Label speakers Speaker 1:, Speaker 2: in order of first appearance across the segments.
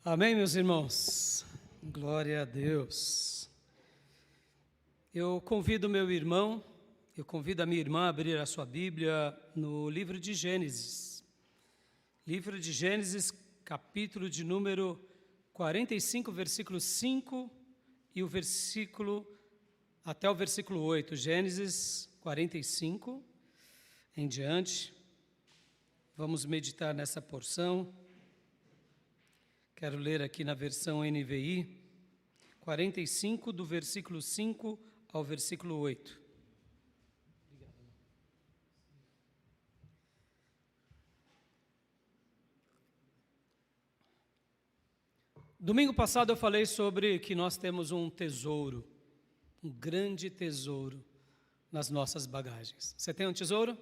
Speaker 1: Amém, meus irmãos? Glória a Deus. Eu convido meu irmão, eu convido a minha irmã a abrir a sua Bíblia no livro de Gênesis. Livro de Gênesis, capítulo de número 45, versículo 5 e até o versículo 8. Gênesis 45 em diante. Vamos meditar nessa porção. Quero ler aqui na versão NVI, 45, do versículo 5 ao versículo 8. Domingo passado eu falei sobre que nós temos um tesouro, um grande tesouro nas nossas bagagens. Você tem um tesouro?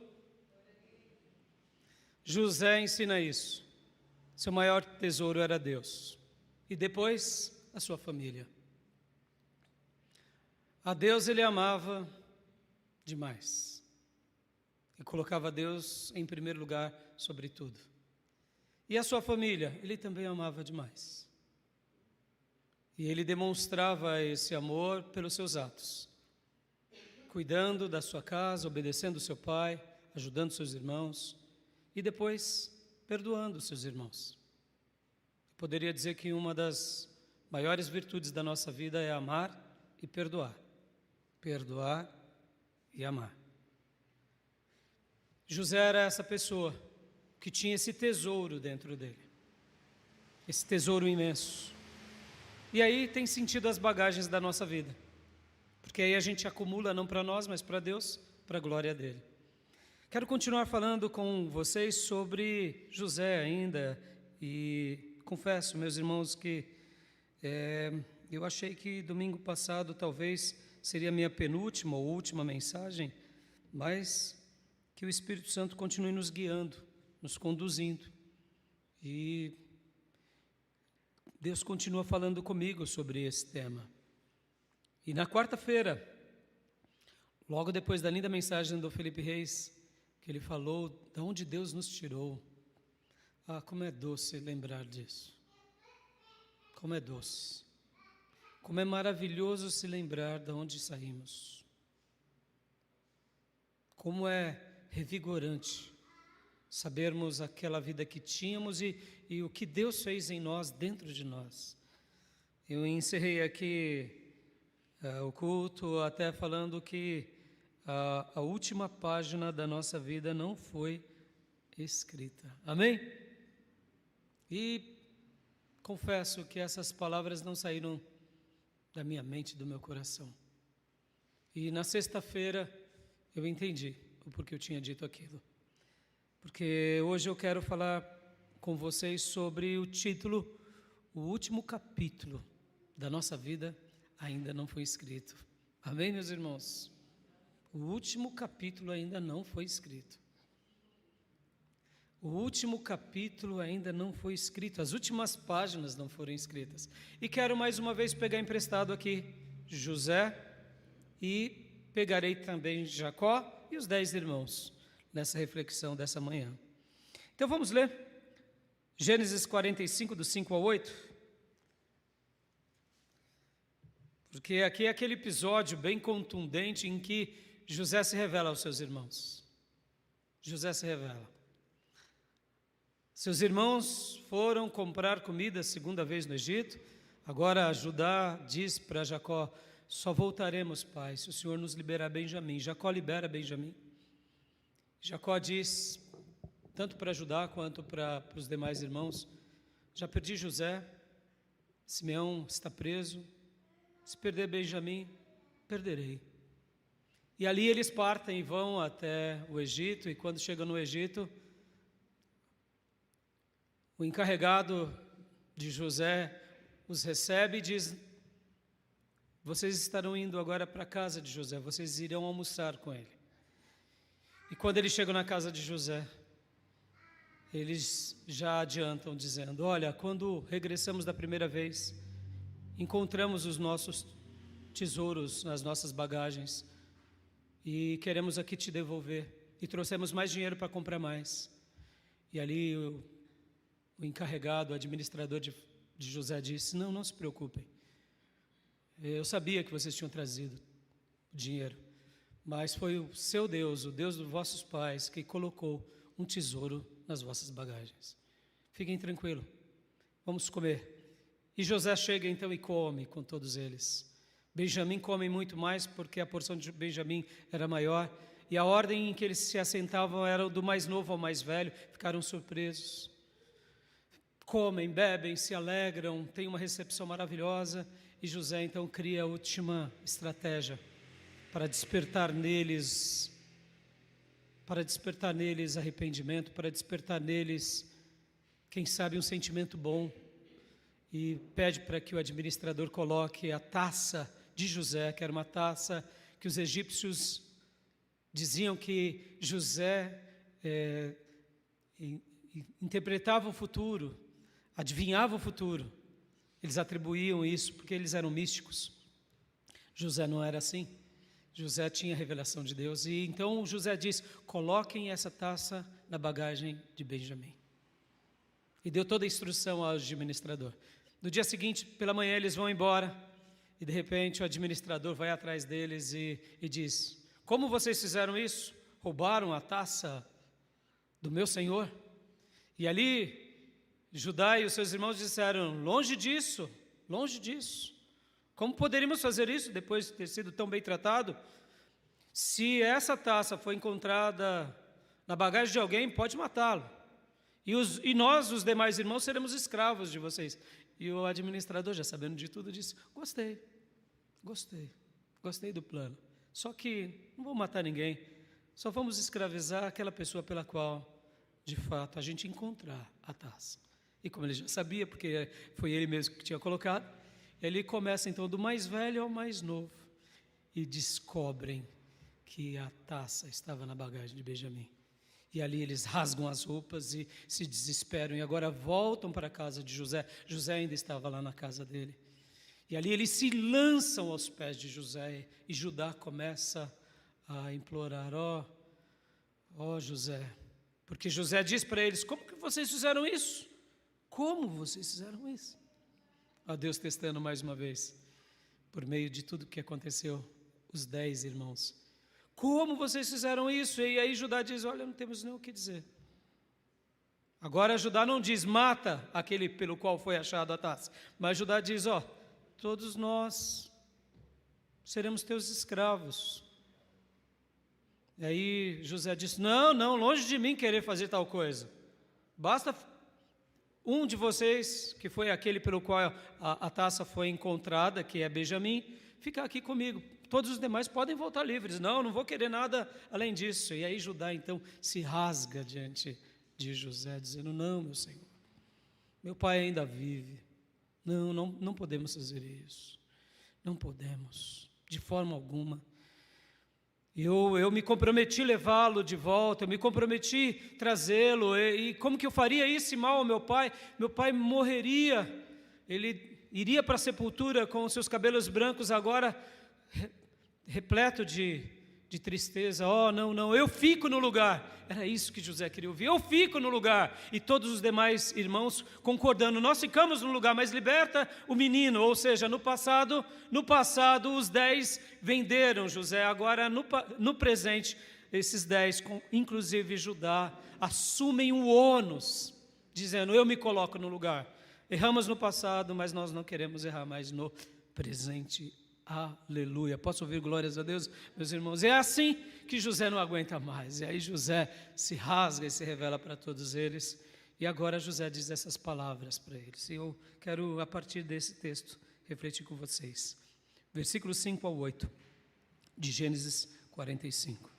Speaker 1: José ensina isso. Seu maior tesouro era Deus. E depois, a sua família. A Deus ele amava demais. E colocava Deus em primeiro lugar sobre tudo. E a sua família, ele também amava demais. E ele demonstrava esse amor pelos seus atos. Cuidando da sua casa, obedecendo seu pai, ajudando seus irmãos. E depois, perdoando seus irmãos. Eu poderia dizer que uma das maiores virtudes da nossa vida é amar e perdoar. Perdoar e amar. José era essa pessoa que tinha esse tesouro dentro dele. Esse tesouro imenso. E aí tem sentido as bagagens da nossa vida. Porque aí a gente acumula não para nós, mas para Deus, para a glória dele. Quero continuar falando com vocês sobre José ainda e confesso, meus irmãos, que eu achei que domingo passado talvez seria a minha penúltima ou última mensagem, mas que o Espírito Santo continue nos guiando, nos conduzindo. E Deus continua falando comigo sobre esse tema. E na quarta-feira, logo depois da linda mensagem do Felipe Reis, que ele falou de onde Deus nos tirou. Ah, como é doce lembrar disso. Como é doce. Como é maravilhoso se lembrar de onde saímos. Como é revigorante sabermos aquela vida que tínhamos e o que Deus fez em nós, dentro de nós. Eu encerrei aqui o culto até falando que a última página da nossa vida não foi escrita. Amém? E confesso que essas palavras não saíram da minha mente, do meu coração. E na sexta-feira eu entendi o porquê eu tinha dito aquilo. Porque hoje eu quero falar com vocês sobre o título, o último capítulo da nossa vida ainda não foi escrito. Amém, meus irmãos? O último capítulo ainda não foi escrito. O último capítulo ainda não foi escrito. As últimas páginas não foram escritas. E quero mais uma vez pegar emprestado aqui José e pegarei também Jacó e os 10 irmãos nessa reflexão dessa manhã. Então vamos ler Gênesis 45, do 5 ao 8. Porque aqui é aquele episódio bem contundente em que José se revela aos seus irmãos. José se revela. Seus irmãos foram comprar comida a segunda vez no Egito. Agora Judá diz para Jacó: só voltaremos, pai, se o Senhor nos liberar Benjamim. Jacó libera Benjamim. Jacó diz, tanto para Judá quanto para os demais irmãos: já perdi José, Simeão está preso, se perder Benjamim, perderei. E ali eles partem e vão até o Egito, e quando chegam no Egito, o encarregado de José os recebe e diz: vocês estarão indo agora para a casa de José, vocês irão almoçar com ele. E quando eles chegam na casa de José, eles já adiantam dizendo: olha, quando regressamos da primeira vez, encontramos os nossos tesouros nas nossas bagagens e queremos aqui te devolver. E trouxemos mais dinheiro para comprar mais. E ali o encarregado, o administrador de José disse: não, não se preocupem. Eu sabia que vocês tinham trazido dinheiro, mas foi o seu Deus, o Deus dos vossos pais, que colocou um tesouro nas vossas bagagens. Fiquem tranquilos, vamos comer. E José chega então e come com todos eles. Benjamim come muito mais, porque a porção de Benjamim era maior, e a ordem em que eles se assentavam era do mais novo ao mais velho. Ficaram surpresos. Comem, bebem, se alegram, tem uma recepção maravilhosa, e José então cria a última estratégia para despertar neles arrependimento, para despertar neles, quem sabe, um sentimento bom, e pede para que o administrador coloque a taça de José, que era uma taça que os egípcios diziam que José interpretava o futuro, adivinhava o futuro. Eles atribuíam isso porque eles eram místicos. José não era assim. José tinha a revelação de Deus. E então José diz: coloquem essa taça na bagagem de Benjamim. E deu toda a instrução ao administrador. No dia seguinte, pela manhã, eles vão embora. E de repente o administrador vai atrás deles e diz: como vocês fizeram isso? Roubaram a taça do meu senhor? E ali Judá e os seus irmãos disseram: longe disso, longe disso. Como poderíamos fazer isso depois de ter sido tão bem tratado? Se essa taça foi encontrada na bagagem de alguém, pode matá-lo. E nós, os demais irmãos, seremos escravos de vocês. E o administrador, já sabendo de tudo, disse: gostei do plano. Só que não vou matar ninguém, só vamos escravizar aquela pessoa pela qual, de fato, a gente encontrar a taça. E como ele já sabia, porque foi ele mesmo que tinha colocado, ele começa então do mais velho ao mais novo, e descobrem que a taça estava na bagagem de Benjamim. E ali eles rasgam as roupas e se desesperam, e agora voltam para a casa de José. José ainda estava lá na casa dele. E ali eles se lançam aos pés de José, e Judá começa a implorar: ó José, porque José diz para eles: como que vocês fizeram isso? Como vocês fizeram isso? Ó Deus testando mais uma vez, por meio de tudo que aconteceu, os 10 irmãos. Como vocês fizeram isso? E aí Judá diz: olha, não temos nem o que dizer. Agora Judá não diz: mata aquele pelo qual foi achado a taça, mas Judá diz: todos nós seremos teus escravos. E aí José disse: não, longe de mim querer fazer tal coisa. Basta um de vocês, que foi aquele pelo qual a taça foi encontrada, que é Benjamim, ficar aqui comigo. Todos os demais podem voltar livres. Não vou querer nada além disso. E aí Judá então se rasga diante de José, dizendo: não, meu Senhor, meu pai ainda vive. Não podemos fazer isso. Não podemos, de forma alguma. Eu me comprometi levá-lo de volta, eu me comprometi trazê-lo, e como que eu faria isso mal ao meu pai? Meu pai morreria, ele iria para a sepultura com os seus cabelos brancos agora repleto de tristeza. Não, eu fico no lugar. Era isso que José queria ouvir: eu fico no lugar. E todos os demais irmãos concordando: nós ficamos no lugar, mas liberta o menino. Ou seja, no passado os 10 venderam José. Agora no presente, esses 10, inclusive Judá, assumem o ônus, dizendo: eu me coloco no lugar. Erramos no passado, mas nós não queremos errar mais no presente. Aleluia. Posso ouvir glórias a Deus, meus irmãos? É assim que José não aguenta mais. E aí José se rasga e se revela para todos eles. E agora José diz essas palavras para eles. E eu quero, a partir desse texto, refletir com vocês. Versículos 5 ao 8, de Gênesis 45.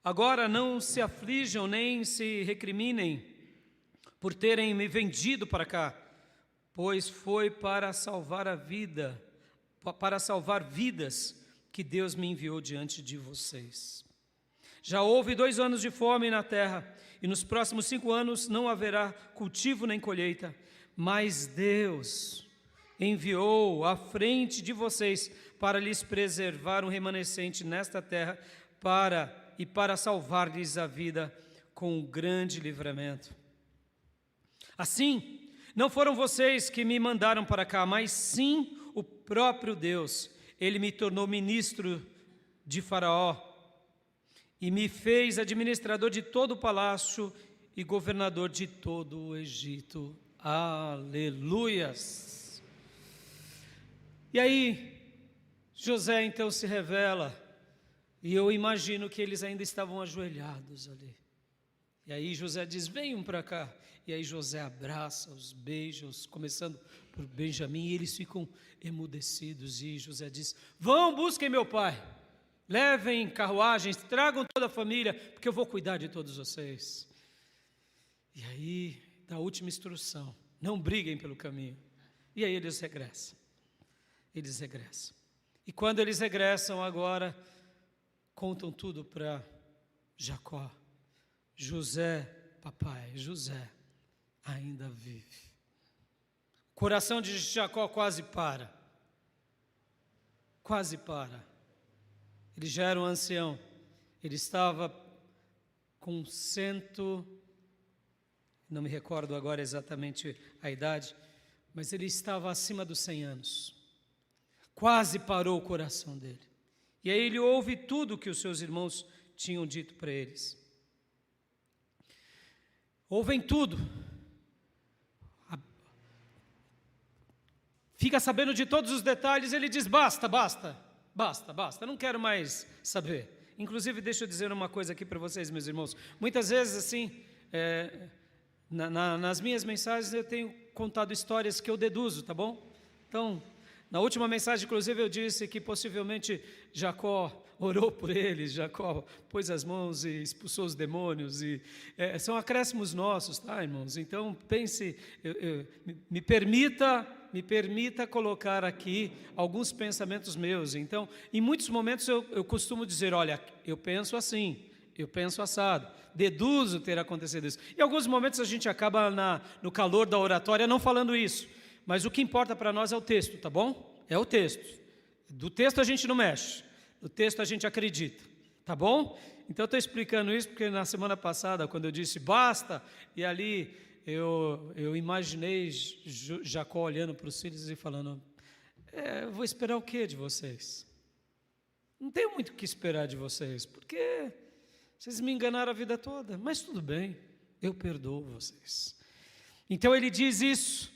Speaker 1: Agora não se aflijam nem se recriminem por terem me vendido para cá, pois foi para salvar vidas que Deus me enviou diante de vocês. Já houve 2 anos de fome na terra, e nos próximos 5 anos não haverá cultivo nem colheita, mas Deus enviou à frente de vocês para lhes preservar um remanescente nesta terra, para salvar-lhes a vida, com um grande livramento. Assim, não foram vocês que me mandaram para cá, mas sim o próprio Deus. Ele me tornou ministro de Faraó e me fez administrador de todo o palácio e governador de todo o Egito. Aleluias! E aí, José então se revela, e eu imagino que eles ainda estavam ajoelhados ali. E aí José diz, venham para cá. E aí José abraça, os beijos, começando por Benjamim, e eles ficam emudecidos. E José diz, vão, busquem meu pai, levem carruagens, tragam toda a família, porque eu vou cuidar de todos vocês. E aí, dá a última instrução, não briguem pelo caminho. E aí eles regressam. E quando eles regressam agora, contam tudo para Jacó. José, papai, José ainda vive. O coração de Jacó quase para. Ele já era um ancião. Ele estava com não me recordo agora exatamente a idade, mas ele estava acima dos 100 anos. Quase parou o coração dele. E aí ele ouve tudo que os seus irmãos tinham dito para eles. Ouvem tudo. Fica sabendo de todos os detalhes, ele diz, basta, não quero mais saber. Inclusive, deixa eu dizer uma coisa aqui para vocês, meus irmãos. Muitas vezes, assim, nas minhas mensagens eu tenho contado histórias que eu deduzo, tá bom? Então, na última mensagem, inclusive, eu disse que possivelmente Jacó orou por eles, Jacó pôs as mãos e expulsou os demônios, e são acréscimos nossos, tá, irmãos? Então, pense, me permita colocar aqui alguns pensamentos meus. Então, em muitos momentos eu costumo dizer, olha, eu penso assim, eu penso assado, deduzo ter acontecido isso. Em alguns momentos a gente acaba no calor da oratória não falando isso, mas o que importa para nós é o texto, tá bom? É o texto. Do texto a gente não mexe, do texto a gente acredita, tá bom? Então eu estou explicando isso porque na semana passada, quando eu disse basta, e ali eu imaginei Jacó olhando para os filhos e falando, eu vou esperar o quê de vocês? Não tenho muito o que esperar de vocês, porque vocês me enganaram a vida toda, mas tudo bem, eu perdoo vocês. Então ele diz isso,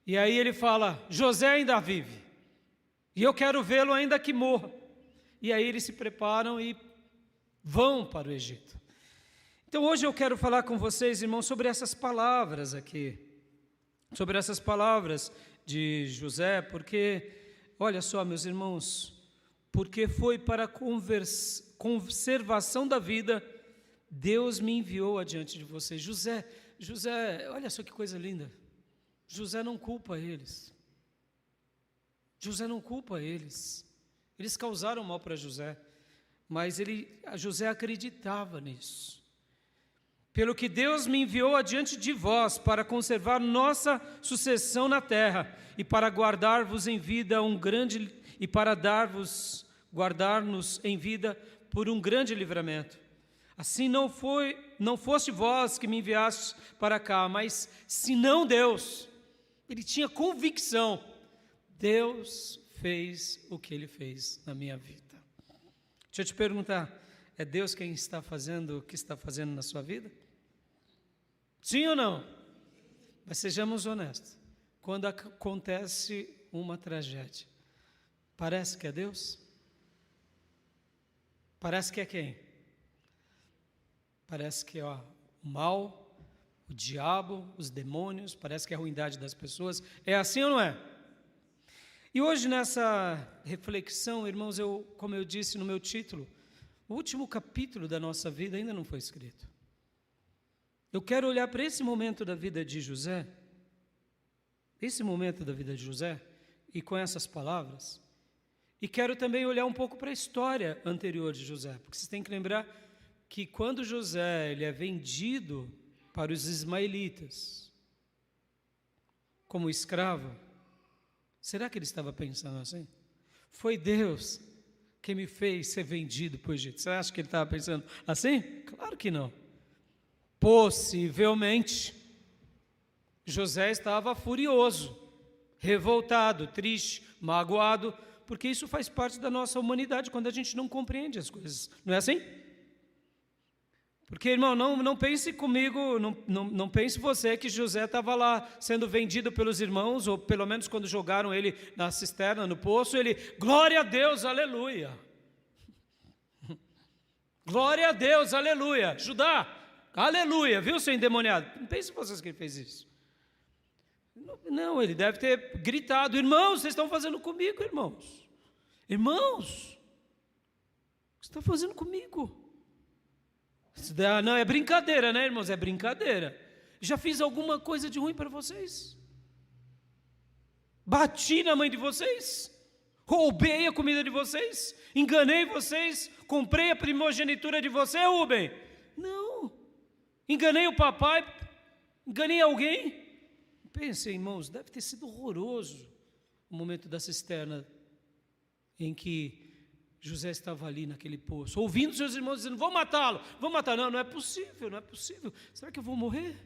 Speaker 1: e aí ele fala, José ainda vive, e eu quero vê-lo ainda que morra. E aí eles se preparam e vão para o Egito. Então hoje eu quero falar com vocês, irmãos, sobre essas palavras aqui, sobre essas palavras de José, porque, olha só, meus irmãos, porque foi para a conservação da vida, Deus me enviou adiante de vocês. José, olha só que coisa linda, José não culpa eles, eles causaram mal para José, mas José acreditava nisso. Pelo que Deus me enviou adiante de vós para conservar nossa sucessão na terra e para guardar-vos em vida guardar-nos em vida por um grande livramento. Assim não foste vós que me enviastes para cá, mas senão Deus. Ele tinha convicção. Deus fez o que Ele fez na minha vida. Deixa eu te perguntar, é Deus quem está fazendo o que está fazendo na sua vida? Sim ou não? Mas sejamos honestos, quando acontece uma tragédia, parece que é Deus? Parece que é quem? Parece que é o mal, o diabo, os demônios, parece que é a ruindade das pessoas. É assim ou não é? E hoje nessa reflexão, irmãos, como eu disse no meu título, o último capítulo da nossa vida ainda não foi escrito. Eu quero olhar para esse momento da vida de José, e com essas palavras, e quero também olhar um pouco para a história anterior de José, porque vocês têm que lembrar que quando José ele é vendido para os ismaelitas como escravo, será que ele estava pensando assim? Foi Deus que me fez ser vendido para o Egito. Você acha que ele estava pensando assim? Claro que não. Possivelmente, José estava furioso, revoltado, triste, magoado, porque isso faz parte da nossa humanidade quando a gente não compreende as coisas. Não é assim? Porque, irmão, não pense comigo, não pense você que José estava lá sendo vendido pelos irmãos, ou pelo menos quando jogaram ele na cisterna, no poço, ele, glória a Deus, aleluia. Glória a Deus, aleluia. Judá, aleluia, viu, seu endemoniado? Não pense vocês que ele fez isso. Não, ele deve ter gritado, irmãos, vocês estão fazendo comigo, irmãos. Irmãos, o que você está fazendo comigo? Não, é brincadeira, né, irmãos? É brincadeira. Já fiz alguma coisa de ruim para vocês? Bati na mãe de vocês? Roubei a comida de vocês? Enganei vocês? Comprei a primogenitura de você, Rubem? Não. Enganei o papai? Enganei alguém? Pensem, irmãos, deve ter sido horroroso o momento da cisterna em que José estava ali naquele poço, ouvindo seus irmãos dizendo, vão matá-lo, vão matar. Não é possível, não é possível. Será que eu vou morrer?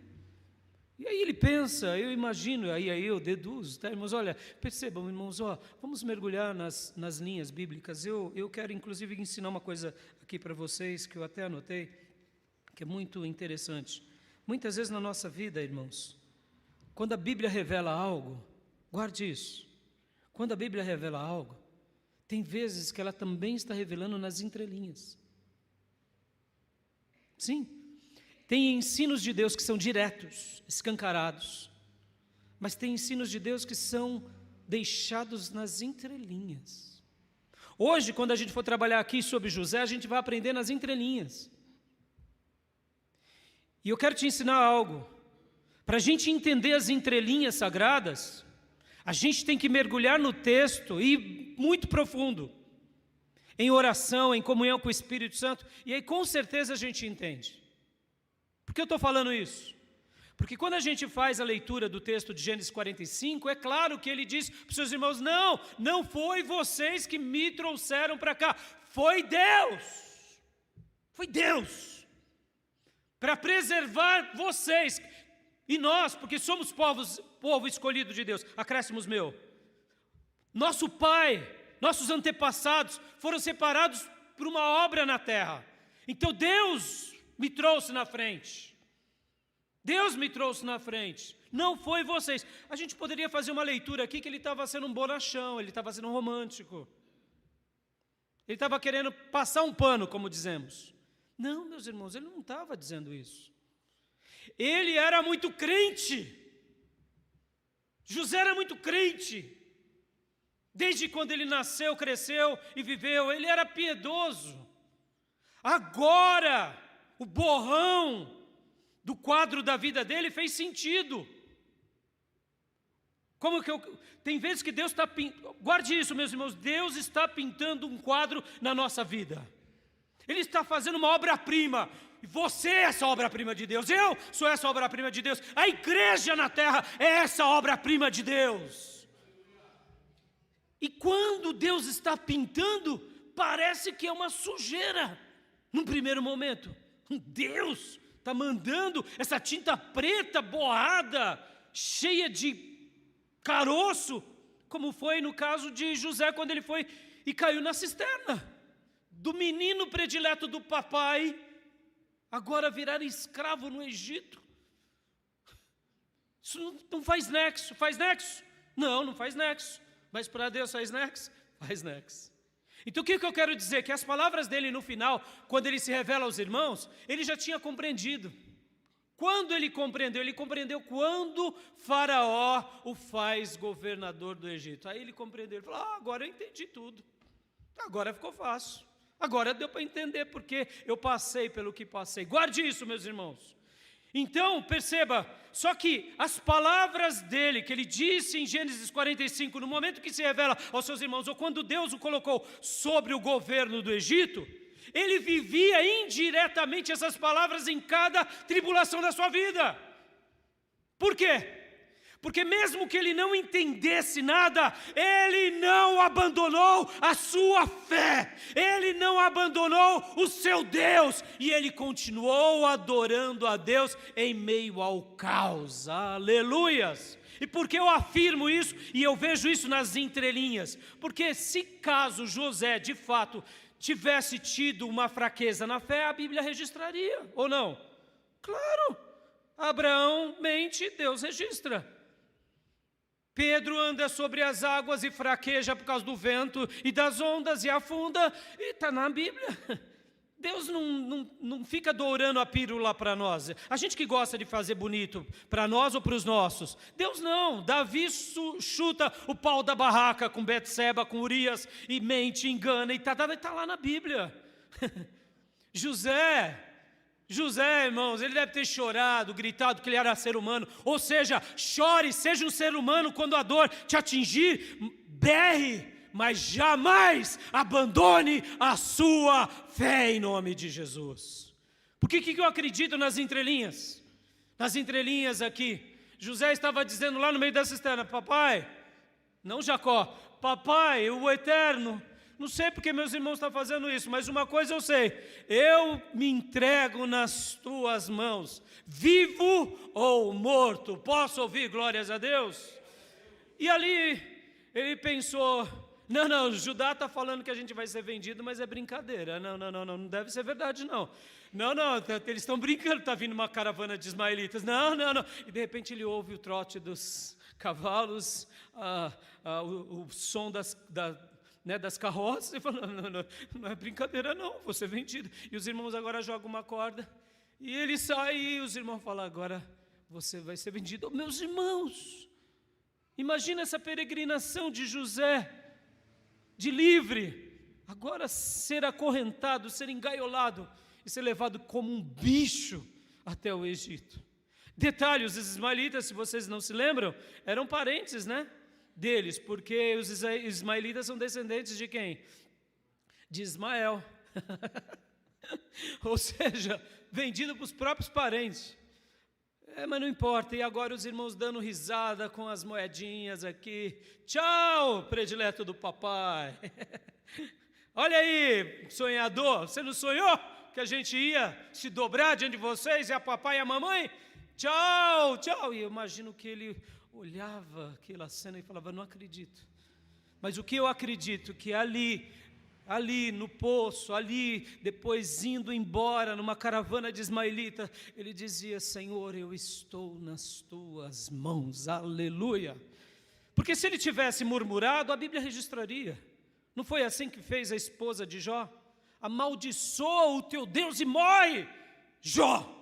Speaker 1: E aí ele pensa, eu imagino, aí eu deduzo, tá, irmãos? Olha, percebam, irmãos, vamos mergulhar nas linhas bíblicas. Eu quero, inclusive, ensinar uma coisa aqui para vocês, que eu até anotei, que é muito interessante. Muitas vezes na nossa vida, irmãos, quando a Bíblia revela algo, guarde isso, quando a Bíblia revela algo, tem vezes que ela também está revelando nas entrelinhas. Sim, tem ensinos de Deus que são diretos, escancarados, mas tem ensinos de Deus que são deixados nas entrelinhas. Hoje, quando a gente for trabalhar aqui sobre José, a gente vai aprender nas entrelinhas. E eu quero te ensinar algo. Para a gente entender as entrelinhas sagradas, a gente tem que mergulhar no texto e muito profundo, em oração, em comunhão com o Espírito Santo, e aí com certeza a gente entende. Por que eu estou falando isso? Porque quando a gente faz a leitura do texto de Gênesis 45, é claro que ele diz para os seus irmãos, não foi vocês que me trouxeram para cá, foi Deus, para preservar vocês, e nós, porque somos povo escolhido de Deus, acréscimos meu, nosso pai, nossos antepassados foram separados por uma obra na terra, então Deus me trouxe na frente, não foi vocês. A gente poderia fazer uma leitura aqui que ele estava sendo um bonachão, ele estava sendo um romântico, ele estava querendo passar um pano, como dizemos. Não, meus irmãos, ele não estava dizendo isso. Ele era muito crente. José era muito crente. Desde quando ele nasceu, cresceu e viveu, ele era piedoso. Agora, o borrão do quadro da vida dele fez sentido. Tem vezes que Deus está pintando, guarde isso, meus irmãos, Deus está pintando um quadro na nossa vida. Ele está fazendo uma obra-prima. E você é essa obra-prima de Deus. Eu sou essa obra-prima de Deus. A igreja na terra é essa obra-prima de Deus. E quando Deus está pintando, parece que é uma sujeira. Num primeiro momento, Deus está mandando essa tinta preta, borrada, cheia de caroço, como foi no caso de José, quando ele foi e caiu na cisterna. Do menino predileto do papai, agora virar escravo no Egito. Isso não faz nexo. Faz nexo? Não faz nexo. Mas para Deus faz nexo? Faz nexo. Então o que eu quero dizer? Que as palavras dele no final, quando ele se revela aos irmãos, ele já tinha compreendido. Quando ele compreendeu quando Faraó o faz governador do Egito. Aí ele compreendeu, ele falou, agora eu entendi tudo. Agora ficou fácil. Agora deu para entender porque eu passei pelo que passei. Guarde isso, meus irmãos. Então, perceba, só que as palavras dele, que ele disse em Gênesis 45, no momento que se revela aos seus irmãos, ou quando Deus o colocou sobre o governo do Egito, ele vivia indiretamente essas palavras em cada tribulação da sua vida. Por quê? Porque mesmo que ele não entendesse nada, ele não abandonou a sua fé, ele não abandonou o seu Deus, e ele continuou adorando a Deus em meio ao caos. Aleluias! E por que eu afirmo isso, e eu vejo isso nas entrelinhas? Porque se caso José, de fato, tivesse tido uma fraqueza na fé, a Bíblia registraria, ou não? Claro! Abraão mente, Deus registra. Pedro anda sobre as águas e fraqueja por causa do vento e das ondas e afunda, e está na Bíblia. Deus não fica dourando a pílula para nós. A gente que gosta de fazer bonito para nós ou para os nossos. Deus não. Davi chuta o pau da barraca com Betseba, com Urias, e mente, engana, e está lá na Bíblia. José, irmãos, ele deve ter chorado, gritado que ele era ser humano. Ou seja, chore, seja um ser humano quando a dor te atingir, berre, mas jamais abandone a sua fé em nome de Jesus. Por que eu acredito nas entrelinhas? Nas entrelinhas aqui, José estava dizendo lá no meio da cisterna: papai, não Jacó, papai, o Eterno, não sei porque meus irmãos estão fazendo isso, mas uma coisa eu sei: eu me entrego nas tuas mãos, vivo ou morto. Posso ouvir glórias a Deus? E ali ele pensou: não, Judá está falando que a gente vai ser vendido, mas é brincadeira. Não deve ser verdade não. Não, eles estão brincando, está vindo uma caravana de ismaelitas. Não. E de repente ele ouve o trote dos cavalos, o som das carroças, e fala: não é brincadeira não, vou ser vendido. E os irmãos agora jogam uma corda, e ele sai, e os irmãos falam: agora você vai ser vendido. Oh, meus irmãos, imagina essa peregrinação de José, de livre, agora ser acorrentado, ser engaiolado, e ser levado como um bicho até o Egito. Detalhe, os ismaelitas, se vocês não se lembram, eram parentes, deles, porque os ismaelitas são descendentes de quem? De Ismael. Ou seja, vendido para os próprios parentes. Mas não importa. E agora os irmãos dando risada com as moedinhas aqui. Tchau, predileto do papai. Olha aí, sonhador, você não sonhou que a gente ia se dobrar diante de vocês, e a papai e a mamãe? Tchau. E eu imagino que ele olhava aquela cena e falava: não acredito. Mas o que eu acredito, que ali no poço, ali, depois indo embora numa caravana de ismaelita, ele dizia: Senhor, eu estou nas tuas mãos, aleluia. Porque se ele tivesse murmurado, a Bíblia registraria. Não foi assim que fez a esposa de Jó? Amaldiçoa o teu Deus e morre, Jó.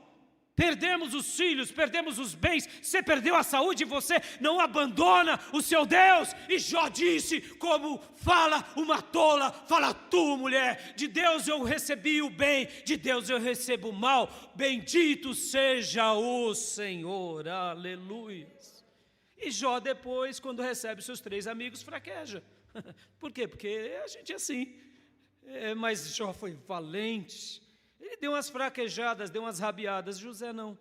Speaker 1: Perdemos os filhos, perdemos os bens, você perdeu a saúde, você não abandona o seu Deus. E Jó disse: como fala uma tola, fala tu, mulher, de Deus eu recebi o bem, de Deus eu recebo o mal, bendito seja o Senhor, aleluia. E Jó depois, quando recebe seus 3 amigos, fraqueja. Por quê? Porque a gente é assim, mas Jó foi valente. Ele deu umas fraquejadas, deu umas rabiadas. José não,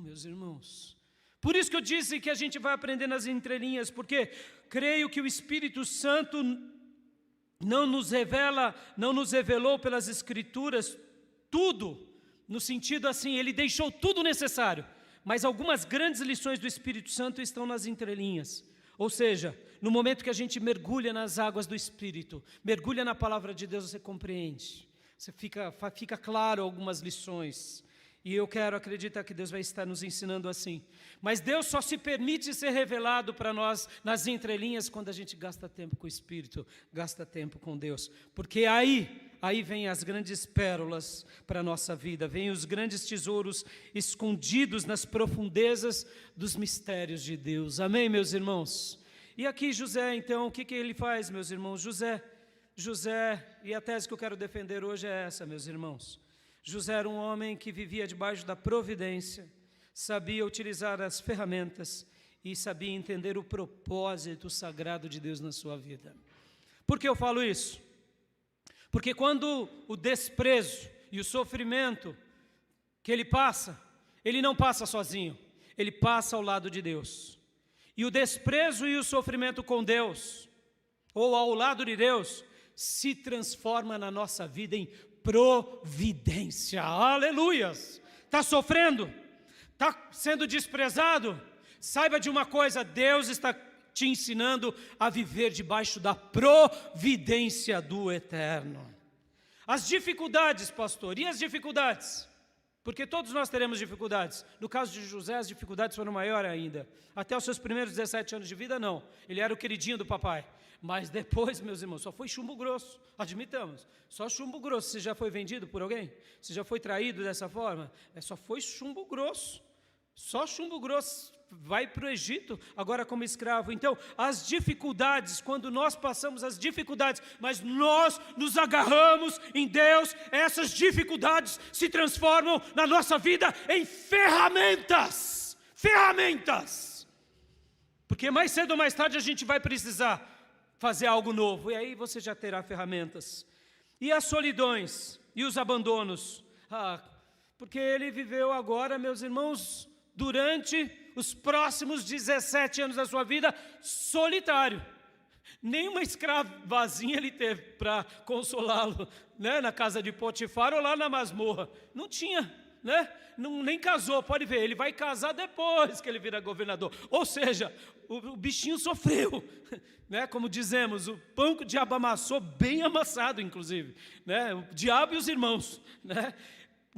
Speaker 1: meus irmãos. Por isso que eu disse que a gente vai aprender nas entrelinhas, porque creio que o Espírito Santo não nos revelou pelas Escrituras tudo, no sentido assim, ele deixou tudo necessário, mas algumas grandes lições do Espírito Santo estão nas entrelinhas. Ou seja, no momento que a gente mergulha nas águas do Espírito, mergulha na palavra de Deus, você compreende. Fica claro algumas lições, e eu quero acreditar que Deus vai estar nos ensinando assim. Mas Deus só se permite ser revelado para nós nas entrelinhas quando a gente gasta tempo com o Espírito, gasta tempo com Deus, porque aí vem as grandes pérolas para a nossa vida, vem os grandes tesouros escondidos nas profundezas dos mistérios de Deus. Amém, meus irmãos? E aqui José, então, o que ele faz, meus irmãos? José, e a tese que eu quero defender hoje é essa, meus irmãos. José era um homem que vivia debaixo da providência, sabia utilizar as ferramentas e sabia entender o propósito sagrado de Deus na sua vida. Por que eu falo isso? Porque quando o desprezo e o sofrimento que ele não passa sozinho. ele passa ao lado de Deus. E o desprezo e o sofrimento com Deus, ou ao lado de Deus, se transforma na nossa vida em providência. Aleluias! Está sofrendo? Está sendo desprezado? Saiba de uma coisa, Deus está te ensinando a viver debaixo da providência do Eterno. As dificuldades, pastor, e as dificuldades? Porque todos nós teremos dificuldades. No caso de José, as dificuldades foram maiores ainda. Até os seus primeiros 17 anos de vida, não. Ele era o queridinho do papai. Mas depois, meus irmãos, só foi chumbo grosso. Admitamos. Só chumbo grosso. Você já foi vendido por alguém? Você já foi traído dessa forma? Só foi chumbo grosso. Só chumbo grosso. Vai para o Egito, agora como escravo. Então, as dificuldades, quando nós passamos as dificuldades, mas nós nos agarramos em Deus, essas dificuldades se transformam na nossa vida em ferramentas. Ferramentas. Porque mais cedo ou mais tarde a gente vai precisar fazer algo novo, e aí você já terá ferramentas. E as solidões e os abandonos? Porque ele viveu agora, meus irmãos, durante os próximos 17 anos da sua vida, solitário. Nenhuma escravazinha ele teve para consolá-lo, né, na casa de Potifar ou lá na masmorra. Não tinha, né? Nem casou, pode ver, ele vai casar depois que ele vira governador. Ou seja, o bichinho sofreu, né? Como dizemos, o pão que o diabo amassou, bem amassado inclusive, né? O diabo e os irmãos, né?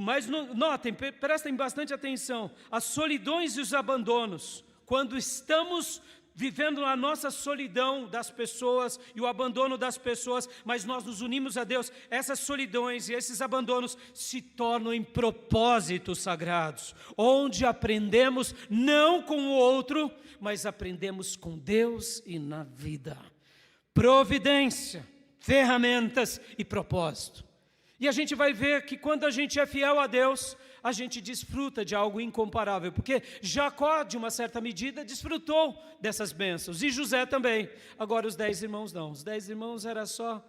Speaker 1: Mas notem, prestem bastante atenção, as solidões e os abandonos, quando estamos vivendo a nossa solidão das pessoas e o abandono das pessoas, mas nós nos unimos a Deus, essas solidões e esses abandonos se tornam em propósitos sagrados, onde aprendemos não com o outro, mas aprendemos com Deus e na vida. Providência, ferramentas e propósito. E a gente vai ver que quando a gente é fiel a Deus, a gente desfruta de algo incomparável, porque Jacó, de uma certa medida, desfrutou dessas bênçãos, e José também. Agora os 10 irmãos não, os 10 irmãos era só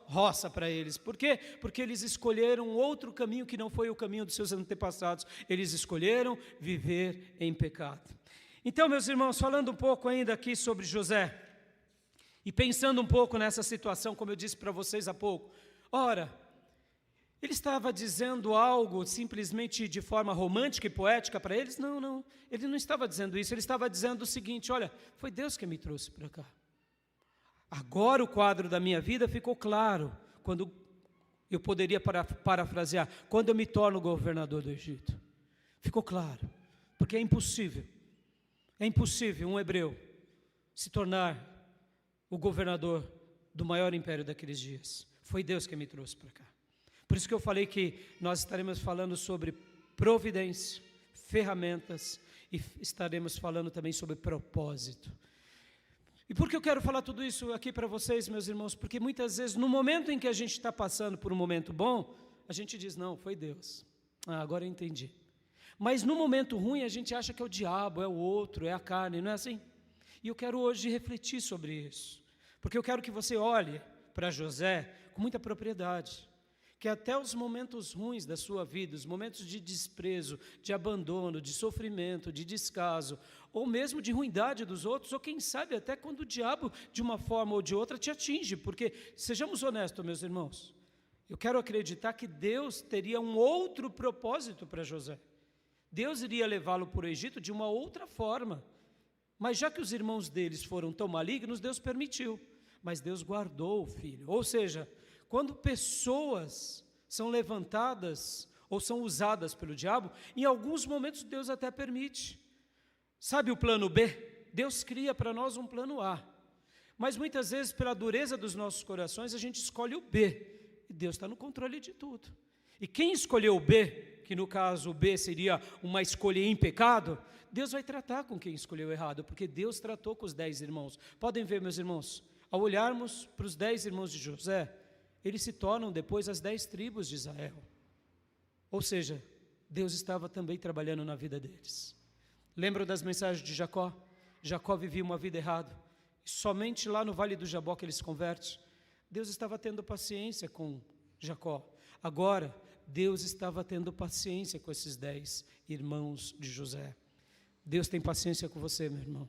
Speaker 1: roça para eles. Por quê? Porque eles escolheram outro caminho que não foi o caminho dos seus antepassados, eles escolheram viver em pecado. Então, meus irmãos, falando um pouco ainda aqui sobre José, e pensando um pouco nessa situação, como eu disse para vocês há pouco, ora, ele estava dizendo algo simplesmente de forma romântica e poética para eles? Não, ele não estava dizendo isso, ele estava dizendo o seguinte, olha, foi Deus que me trouxe para cá. Agora o quadro da minha vida ficou claro, quando eu poderia parafrasear, quando eu me torno governador do Egito. Ficou claro, porque é impossível um hebreu se tornar o governador do maior império daqueles dias. Foi Deus que me trouxe para cá. Por isso que eu falei que nós estaremos falando sobre providência, ferramentas e estaremos falando também sobre propósito. E por que eu quero falar tudo isso aqui para vocês, meus irmãos? Porque muitas vezes, no momento em que a gente está passando por um momento bom, a gente diz, não, foi Deus. Agora eu entendi. Mas no momento ruim, a gente acha que é o diabo, é o outro, é a carne, não é assim? E eu quero hoje refletir sobre isso. Porque eu quero que você olhe para José com muita propriedade. Que até os momentos ruins da sua vida, os momentos de desprezo, de abandono, de sofrimento, de descaso, ou mesmo de ruindade dos outros, ou quem sabe até quando o diabo, de uma forma ou de outra, te atinge, porque, sejamos honestos, meus irmãos, eu quero acreditar que Deus teria um outro propósito para José. Deus iria levá-lo para o Egito de uma outra forma, mas já que os irmãos deles foram tão malignos, Deus permitiu, mas Deus guardou o filho, ou seja, quando pessoas são levantadas ou são usadas pelo diabo, em alguns momentos Deus até permite. Sabe o plano B? Deus cria para nós um plano A. Mas muitas vezes, pela dureza dos nossos corações, a gente escolhe o B. E Deus está no controle de tudo. E quem escolheu o B, que no caso o B seria uma escolha em pecado, Deus vai tratar com quem escolheu errado, porque Deus tratou com os 10 irmãos. Podem ver, meus irmãos, ao olharmos para os 10 irmãos de José, eles se tornam depois as 10 tribos de Israel. Ou seja, Deus estava também trabalhando na vida deles. Lembram das mensagens de Jacó? Jacó vivia uma vida errada. E somente lá no Vale do Jaboque ele se converte. Deus estava tendo paciência com Jacó. Agora, Deus estava tendo paciência com esses 10 irmãos de José. Deus tem paciência com você, meu irmão.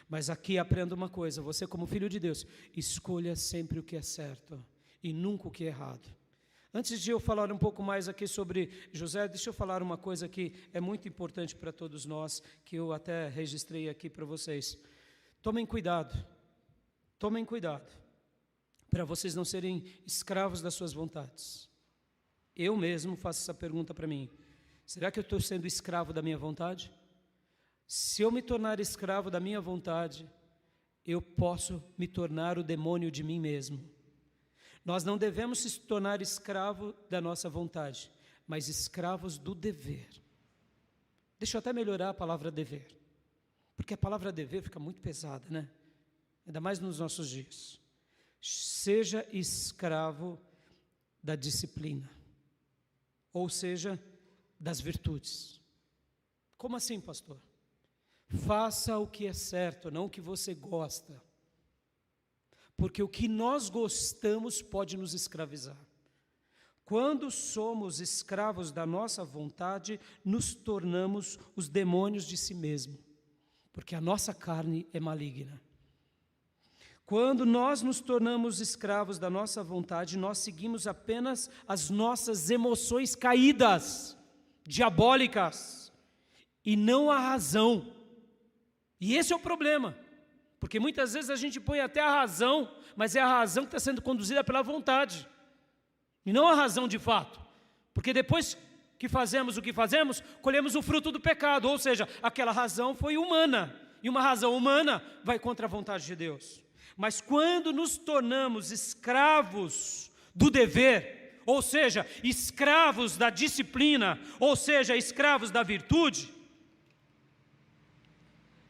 Speaker 1: Mas aqui aprenda uma coisa, você como filho de Deus, escolha sempre o que é certo e nunca o que é errado. Antes de eu falar um pouco mais aqui sobre José, deixa eu falar uma coisa que é muito importante para todos nós, que eu até registrei aqui para vocês. Tomem cuidado, para vocês não serem escravos das suas vontades. Eu mesmo faço essa pergunta para mim. Será que eu estou sendo escravo da minha vontade? Se eu me tornar escravo da minha vontade, eu posso me tornar o demônio de mim mesmo. Nós não devemos se tornar escravo da nossa vontade, mas escravos do dever. Deixa eu até melhorar a palavra dever, porque a palavra dever fica muito pesada, né? Ainda mais nos nossos dias. Seja escravo da disciplina, ou seja, das virtudes. Como assim, pastor? Faça o que é certo, não o que você gosta. Porque o que nós gostamos pode nos escravizar. Quando somos escravos da nossa vontade, nos tornamos os demônios de si mesmo. Porque a nossa carne é maligna. Quando nós nos tornamos escravos da nossa vontade, nós seguimos apenas as nossas emoções caídas, diabólicas, e não a razão. E esse é o problema, porque muitas vezes a gente põe até a razão, mas é a razão que está sendo conduzida pela vontade, e não a razão de fato, porque depois que fazemos o que fazemos, colhemos o fruto do pecado, ou seja, aquela razão foi humana, e uma razão humana vai contra a vontade de Deus. Mas quando nos tornamos escravos do dever, ou seja, escravos da disciplina, ou seja, escravos da virtude,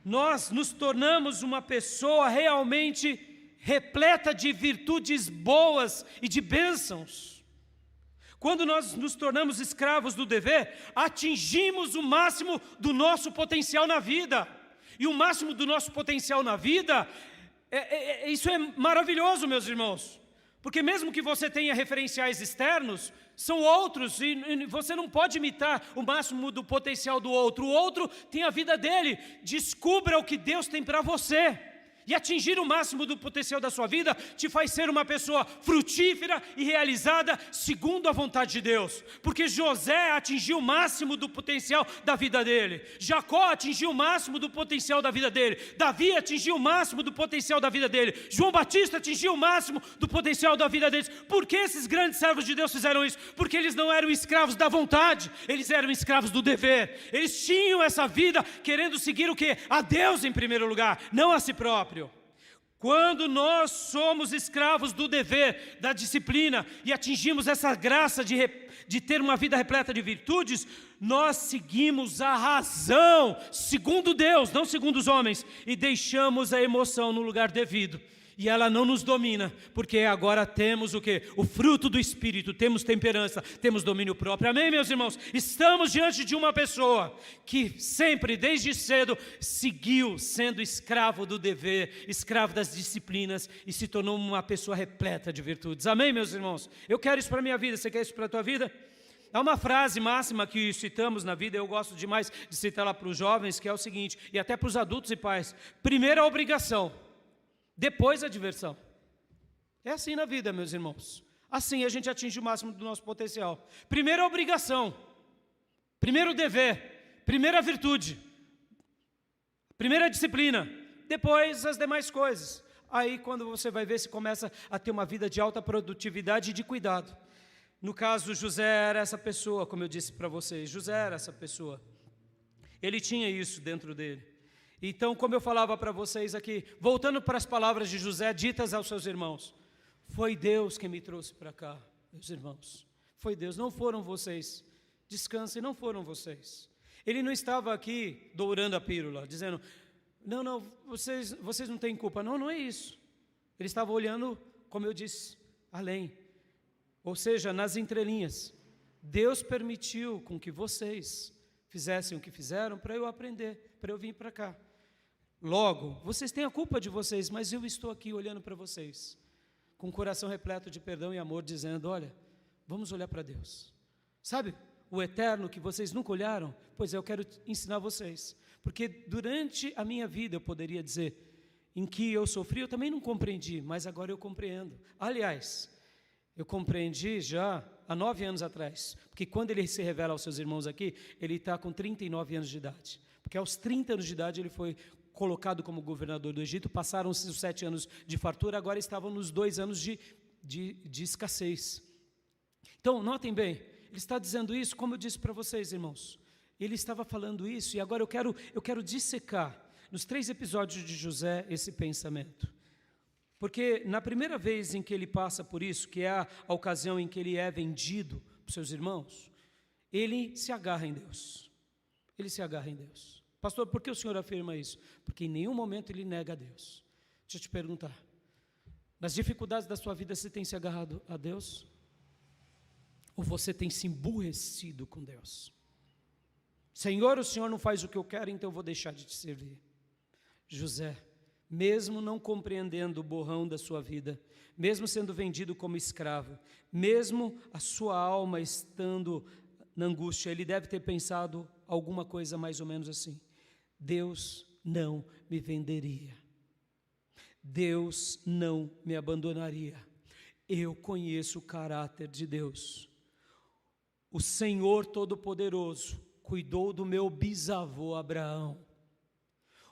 Speaker 1: nós nos tornamos uma pessoa realmente repleta de virtudes boas e de bênçãos. Quando nós nos tornamos escravos do dever, atingimos o máximo do nosso potencial na vida. E o máximo do nosso potencial na vida, isso é maravilhoso, meus irmãos. Porque mesmo que você tenha referenciais externos, são outros, e você não pode imitar o máximo do potencial do outro. O outro tem a vida dele. Descubra o que Deus tem para você. E atingir o máximo do potencial da sua vida te faz ser uma pessoa frutífera e realizada segundo a vontade de Deus. Porque José atingiu o máximo do potencial da vida dele. Jacó atingiu o máximo do potencial da vida dele. Davi atingiu o máximo do potencial da vida dele. João Batista atingiu o máximo do potencial da vida deles. Por que esses grandes servos de Deus fizeram isso? Porque eles não eram escravos da vontade, eles eram escravos do dever. Eles tinham essa vida querendo seguir o quê? A Deus em primeiro lugar, não a si próprio. Quando nós somos escravos do dever, da disciplina, e atingimos essa graça de ter uma vida repleta de virtudes, nós seguimos a razão, segundo Deus, não segundo os homens, e deixamos a emoção no lugar devido. E ela não nos domina, porque agora temos o quê? O fruto do Espírito, temos temperança, temos domínio próprio. Amém, meus irmãos? Estamos diante de uma pessoa que sempre, desde cedo, seguiu sendo escravo do dever, escravo das disciplinas, e se tornou uma pessoa repleta de virtudes. Amém, meus irmãos? Eu quero isso para a minha vida, você quer isso para a tua vida? Há uma frase máxima que citamos na vida, eu gosto demais de citá-la para os jovens, que é o seguinte, e até para os adultos e pais: primeiro a obrigação, depois a diversão. É assim na vida, meus irmãos. Assim a gente atinge o máximo do nosso potencial. Primeiro a obrigação, primeiro o dever, primeira a virtude, primeira a disciplina, depois as demais coisas. Aí quando você vai ver, se começa a ter uma vida de alta produtividade e de cuidado. No caso, José era essa pessoa, como eu disse para vocês. José era essa pessoa. Ele tinha isso dentro dele. Então, como eu falava para vocês aqui, voltando para as palavras de José ditas aos seus irmãos, foi Deus quem me trouxe para cá, meus irmãos. Foi Deus, não foram vocês. Descansem, não foram vocês. Ele não estava aqui dourando a pílula, dizendo, não, vocês não têm culpa. Não é isso. Ele estava olhando, como eu disse, além. Ou seja, nas entrelinhas. Deus permitiu com que vocês fizessem o que fizeram para eu aprender, para eu vir para cá. Logo, vocês têm a culpa de vocês, mas eu estou aqui olhando para vocês, com o coração repleto de perdão e amor, dizendo, olha, vamos olhar para Deus. Sabe, o eterno que vocês nunca olharam? Pois é, eu quero ensinar vocês. Porque durante a minha vida, eu poderia dizer, em que eu sofri, eu também não compreendi, mas agora eu compreendo. Aliás, eu compreendi já há 9 anos atrás, porque quando ele se revela aos seus irmãos aqui, ele está com 39 anos de idade, porque aos 30 anos de idade ele foi colocado como governador do Egito, passaram-se os 7 anos de fartura, agora estavam nos 2 anos de escassez. Então, notem bem, ele está dizendo isso, como eu disse para vocês, irmãos, ele estava falando isso, e agora eu quero dissecar, nos 3 episódios de José, esse pensamento. Porque na primeira vez em que ele passa por isso, que é a ocasião em que ele é vendido para os seus irmãos, ele se agarra em Deus. Ele se agarra em Deus. Pastor, por que o senhor afirma isso? Porque em nenhum momento ele nega a Deus. Deixa eu te perguntar, nas dificuldades da sua vida você tem se agarrado a Deus? Ou você tem se emburrecido com Deus? Senhor, o senhor não faz o que eu quero, então eu vou deixar de te servir. José, mesmo não compreendendo o borrão da sua vida, mesmo sendo vendido como escravo, mesmo a sua alma estando na angústia, ele deve ter pensado alguma coisa mais ou menos assim: Deus não me venderia, Deus não me abandonaria, eu conheço o caráter de Deus. O Senhor Todo-Poderoso cuidou do meu bisavô Abraão,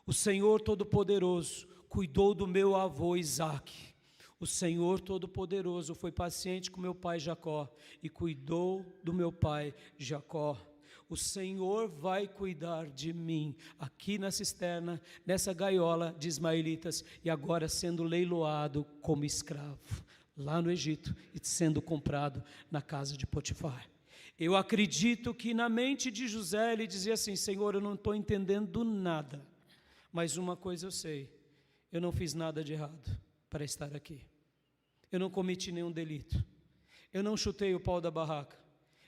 Speaker 1: o Senhor Todo-Poderoso cuidou do meu avô Isaque, o Senhor Todo-Poderoso foi paciente com meu pai Jacó e cuidou do meu pai Jacó. O Senhor vai cuidar de mim aqui na cisterna, nessa gaiola de ismaelitas, e agora sendo leiloado como escravo lá no Egito e sendo comprado na casa de Potifar. Eu acredito que na mente de José ele dizia assim: Senhor, eu não estou entendendo nada, mas uma coisa eu sei, eu não fiz nada de errado para estar aqui, eu não cometi nenhum delito, eu não chutei o pau da barraca,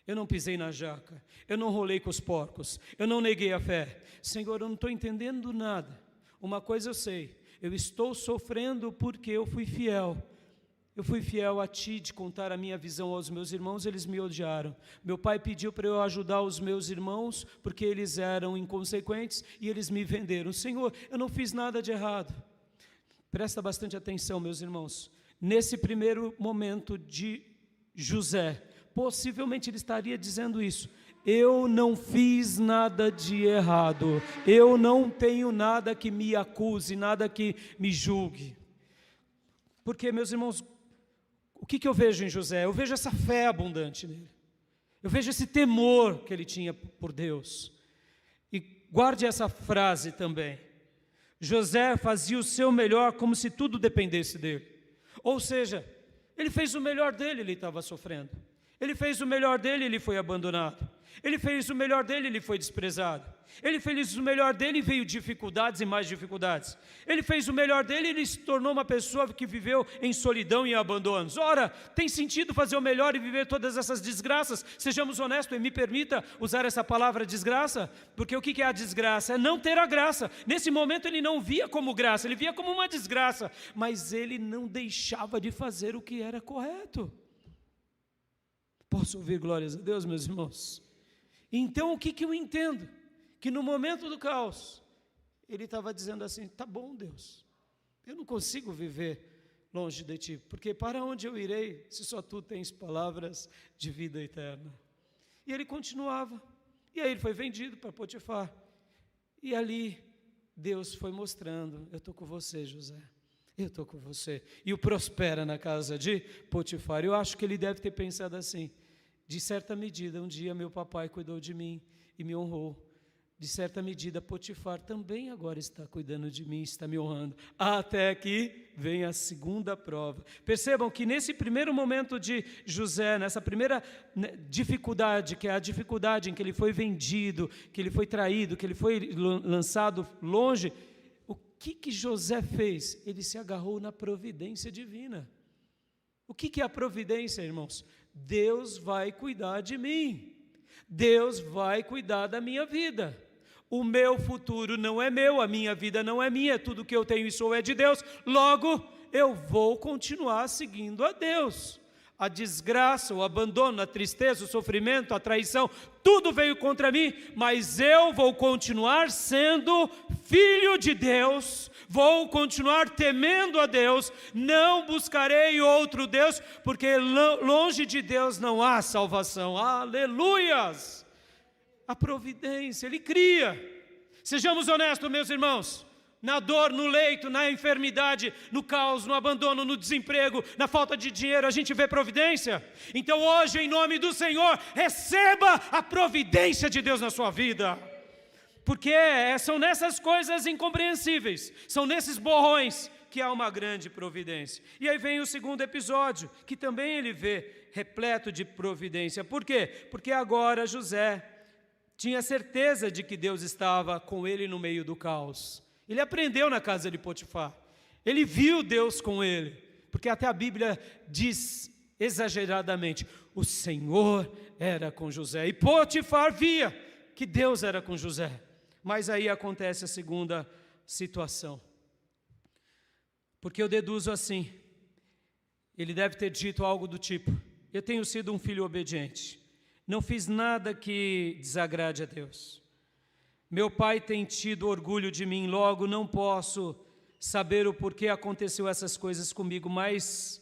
Speaker 1: eu não pisei na jaca, eu não rolei com os porcos, eu não neguei a fé. Senhor, eu não estou entendendo nada, uma coisa eu sei, eu estou sofrendo porque eu fui fiel. Eu fui fiel a Ti de contar a minha visão aos meus irmãos, eles me odiaram. Meu pai pediu para eu ajudar os meus irmãos, porque eles eram inconsequentes e eles me venderam. Senhor, eu não fiz nada de errado. Presta bastante atenção, meus irmãos. Nesse primeiro momento de José, possivelmente ele estaria dizendo isso: eu não fiz nada de errado, eu não tenho nada que me acuse, nada que me julgue. Porque, meus irmãos, o que eu vejo em José? Eu vejo essa fé abundante nele, eu vejo esse temor que ele tinha por Deus. E guarde essa frase também: José fazia o seu melhor como se tudo dependesse dele. Ou seja, ele fez o melhor dele, ele estava sofrendo. Ele fez o melhor dele, ele foi abandonado. Ele fez o melhor dele, ele foi desprezado. Ele fez o melhor dele e veio dificuldades e mais dificuldades. Ele fez o melhor dele e ele se tornou uma pessoa que viveu em solidão e abandonos. Ora, tem sentido fazer o melhor e viver todas essas desgraças? Sejamos honestos e me permita usar essa palavra desgraça, porque o que é a desgraça? É não ter a graça. Nesse momento ele não via como graça, ele via como uma desgraça, mas ele não deixava de fazer o que era correto. Posso ouvir glórias a Deus, meus irmãos? Então o que eu entendo? Que no momento do caos, ele estava dizendo assim: tá bom, Deus, eu não consigo viver longe de Ti, porque para onde eu irei se só Tu tens palavras de vida eterna? E ele continuava, e aí ele foi vendido para Potifar, e ali Deus foi mostrando: eu estou com você, José, eu estou com você, e o prospera na casa de Potifar. Eu acho que ele deve ter pensado assim: de certa medida, um dia meu papai cuidou de mim e me honrou. De certa medida, Potifar também agora está cuidando de mim, está me honrando. Até que vem a segunda prova. Percebam que nesse primeiro momento de José, nessa primeira dificuldade, que é a dificuldade em que ele foi vendido, que ele foi traído, que ele foi lançado longe, o que José fez? Ele se agarrou na providência divina. O que é a providência, irmãos? Deus vai cuidar de mim. Deus vai cuidar da minha vida. O meu futuro não é meu, a minha vida não é minha, tudo que eu tenho e sou é de Deus. Logo, eu vou continuar seguindo a Deus. a desgraça, o abandono, a tristeza, o sofrimento, a traição, tudo veio contra mim, mas eu vou continuar sendo filho de Deus, vou continuar temendo a Deus, não buscarei outro Deus, porque longe de Deus não há salvação. Aleluias! A providência, Ele cria. Sejamos honestos, meus irmãos. Na dor, no leito, na enfermidade, no caos, no abandono, no desemprego, na falta de dinheiro, a gente vê providência. Então hoje, em nome do Senhor, receba a providência de Deus na sua vida. Porque são nessas coisas incompreensíveis, são nesses borrões que há uma grande providência. E aí vem o segundo episódio, que também ele vê repleto de providência. Por quê? Porque agora José tinha certeza de que Deus estava com ele no meio do caos. Ele aprendeu na casa de Potifar. Ele viu Deus com ele. Porque até a Bíblia diz exageradamente, o Senhor era com José. E Potifar via que Deus era com José. Mas aí acontece a segunda situação. Porque eu deduzo assim, ele deve ter dito algo do tipo, eu tenho sido um filho obediente. Não fiz nada que desagrade a Deus. Meu pai tem tido orgulho de mim, logo não posso saber o porquê aconteceu essas coisas comigo, mas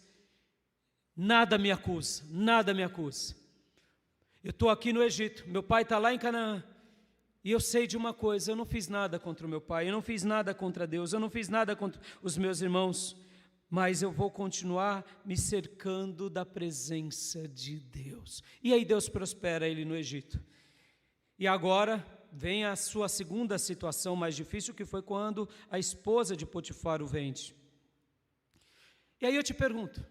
Speaker 1: nada me acusa, nada me acusa. Eu estou aqui no Egito, meu pai está lá em Canaã, e eu sei de uma coisa, eu não fiz nada contra o meu pai, eu não fiz nada contra Deus, eu não fiz nada contra os meus irmãos, mas eu vou continuar me cercando da presença de Deus. E aí Deus prospera ele no Egito. E agora vem a sua segunda situação mais difícil, que foi quando a esposa de Potifar o vende. E aí eu te pergunto,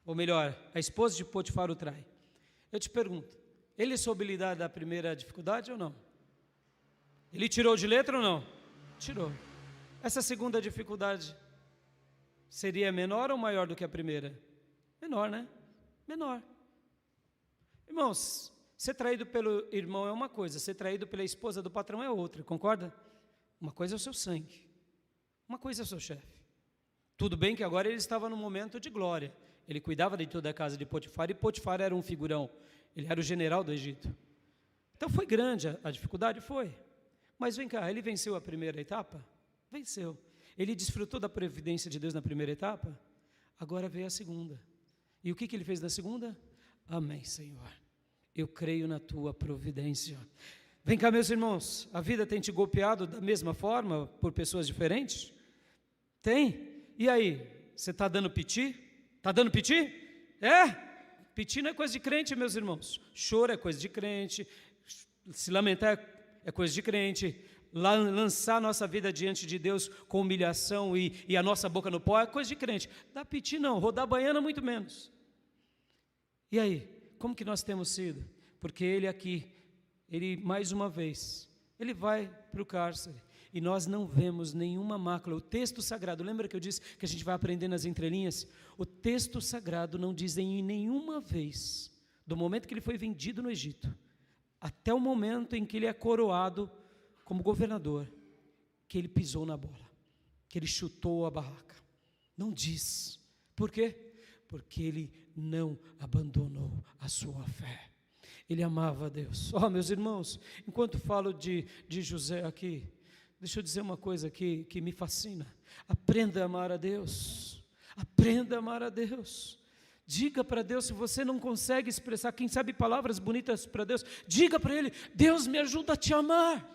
Speaker 1: ou melhor, a esposa de Potifar o trai. Eu te pergunto, ele soube lidar da primeira dificuldade ou não? Ele tirou de letra ou não? Tirou. Essa segunda dificuldade seria menor ou maior do que a primeira? Menor, né? Menor. Irmãos, ser traído pelo irmão é uma coisa, ser traído pela esposa do patrão é outra, concorda? Uma coisa é o seu sangue, uma coisa é o seu chefe. Tudo bem que agora ele estava num momento de glória, ele cuidava de toda a casa de Potifar, e Potifar era um figurão, ele era o general do Egito. Então foi grande a dificuldade? Foi. Mas vem cá, ele venceu a primeira etapa? Venceu. Ele desfrutou da providência de Deus na primeira etapa? Agora veio a segunda. E o que ele fez na segunda? Amém, Senhor. Eu creio na tua providência. Vem cá, meus irmãos, a vida tem te golpeado da mesma forma por pessoas diferentes? Tem? E aí, você está dando piti? Está dando piti? É? Piti não é coisa de crente, meus irmãos. Choro é coisa de crente, se lamentar é coisa de crente, lançar nossa vida diante de Deus com humilhação e a nossa boca no pó é coisa de crente. Dá piti não, rodar baiana muito menos. E aí? Como que nós temos sido? Porque ele aqui, ele mais uma vez, ele vai para o cárcere e nós não vemos nenhuma mácula. O texto sagrado, lembra que eu disse que a gente vai aprender nas entrelinhas? O texto sagrado não diz em nenhuma vez, do momento que ele foi vendido no Egito, até o momento em que ele é coroado como governador, que ele pisou na bola, que ele chutou a barraca. Não diz. Por quê? Porque ele não abandonou a sua fé. Ele amava a Deus. Meus irmãos, enquanto falo de José aqui, deixa eu dizer uma coisa aqui que me fascina. Aprenda a amar a Deus. Aprenda a amar a Deus. Diga para Deus, se você não consegue expressar, quem sabe palavras bonitas para Deus, diga para Ele, Deus me ajuda a te amar.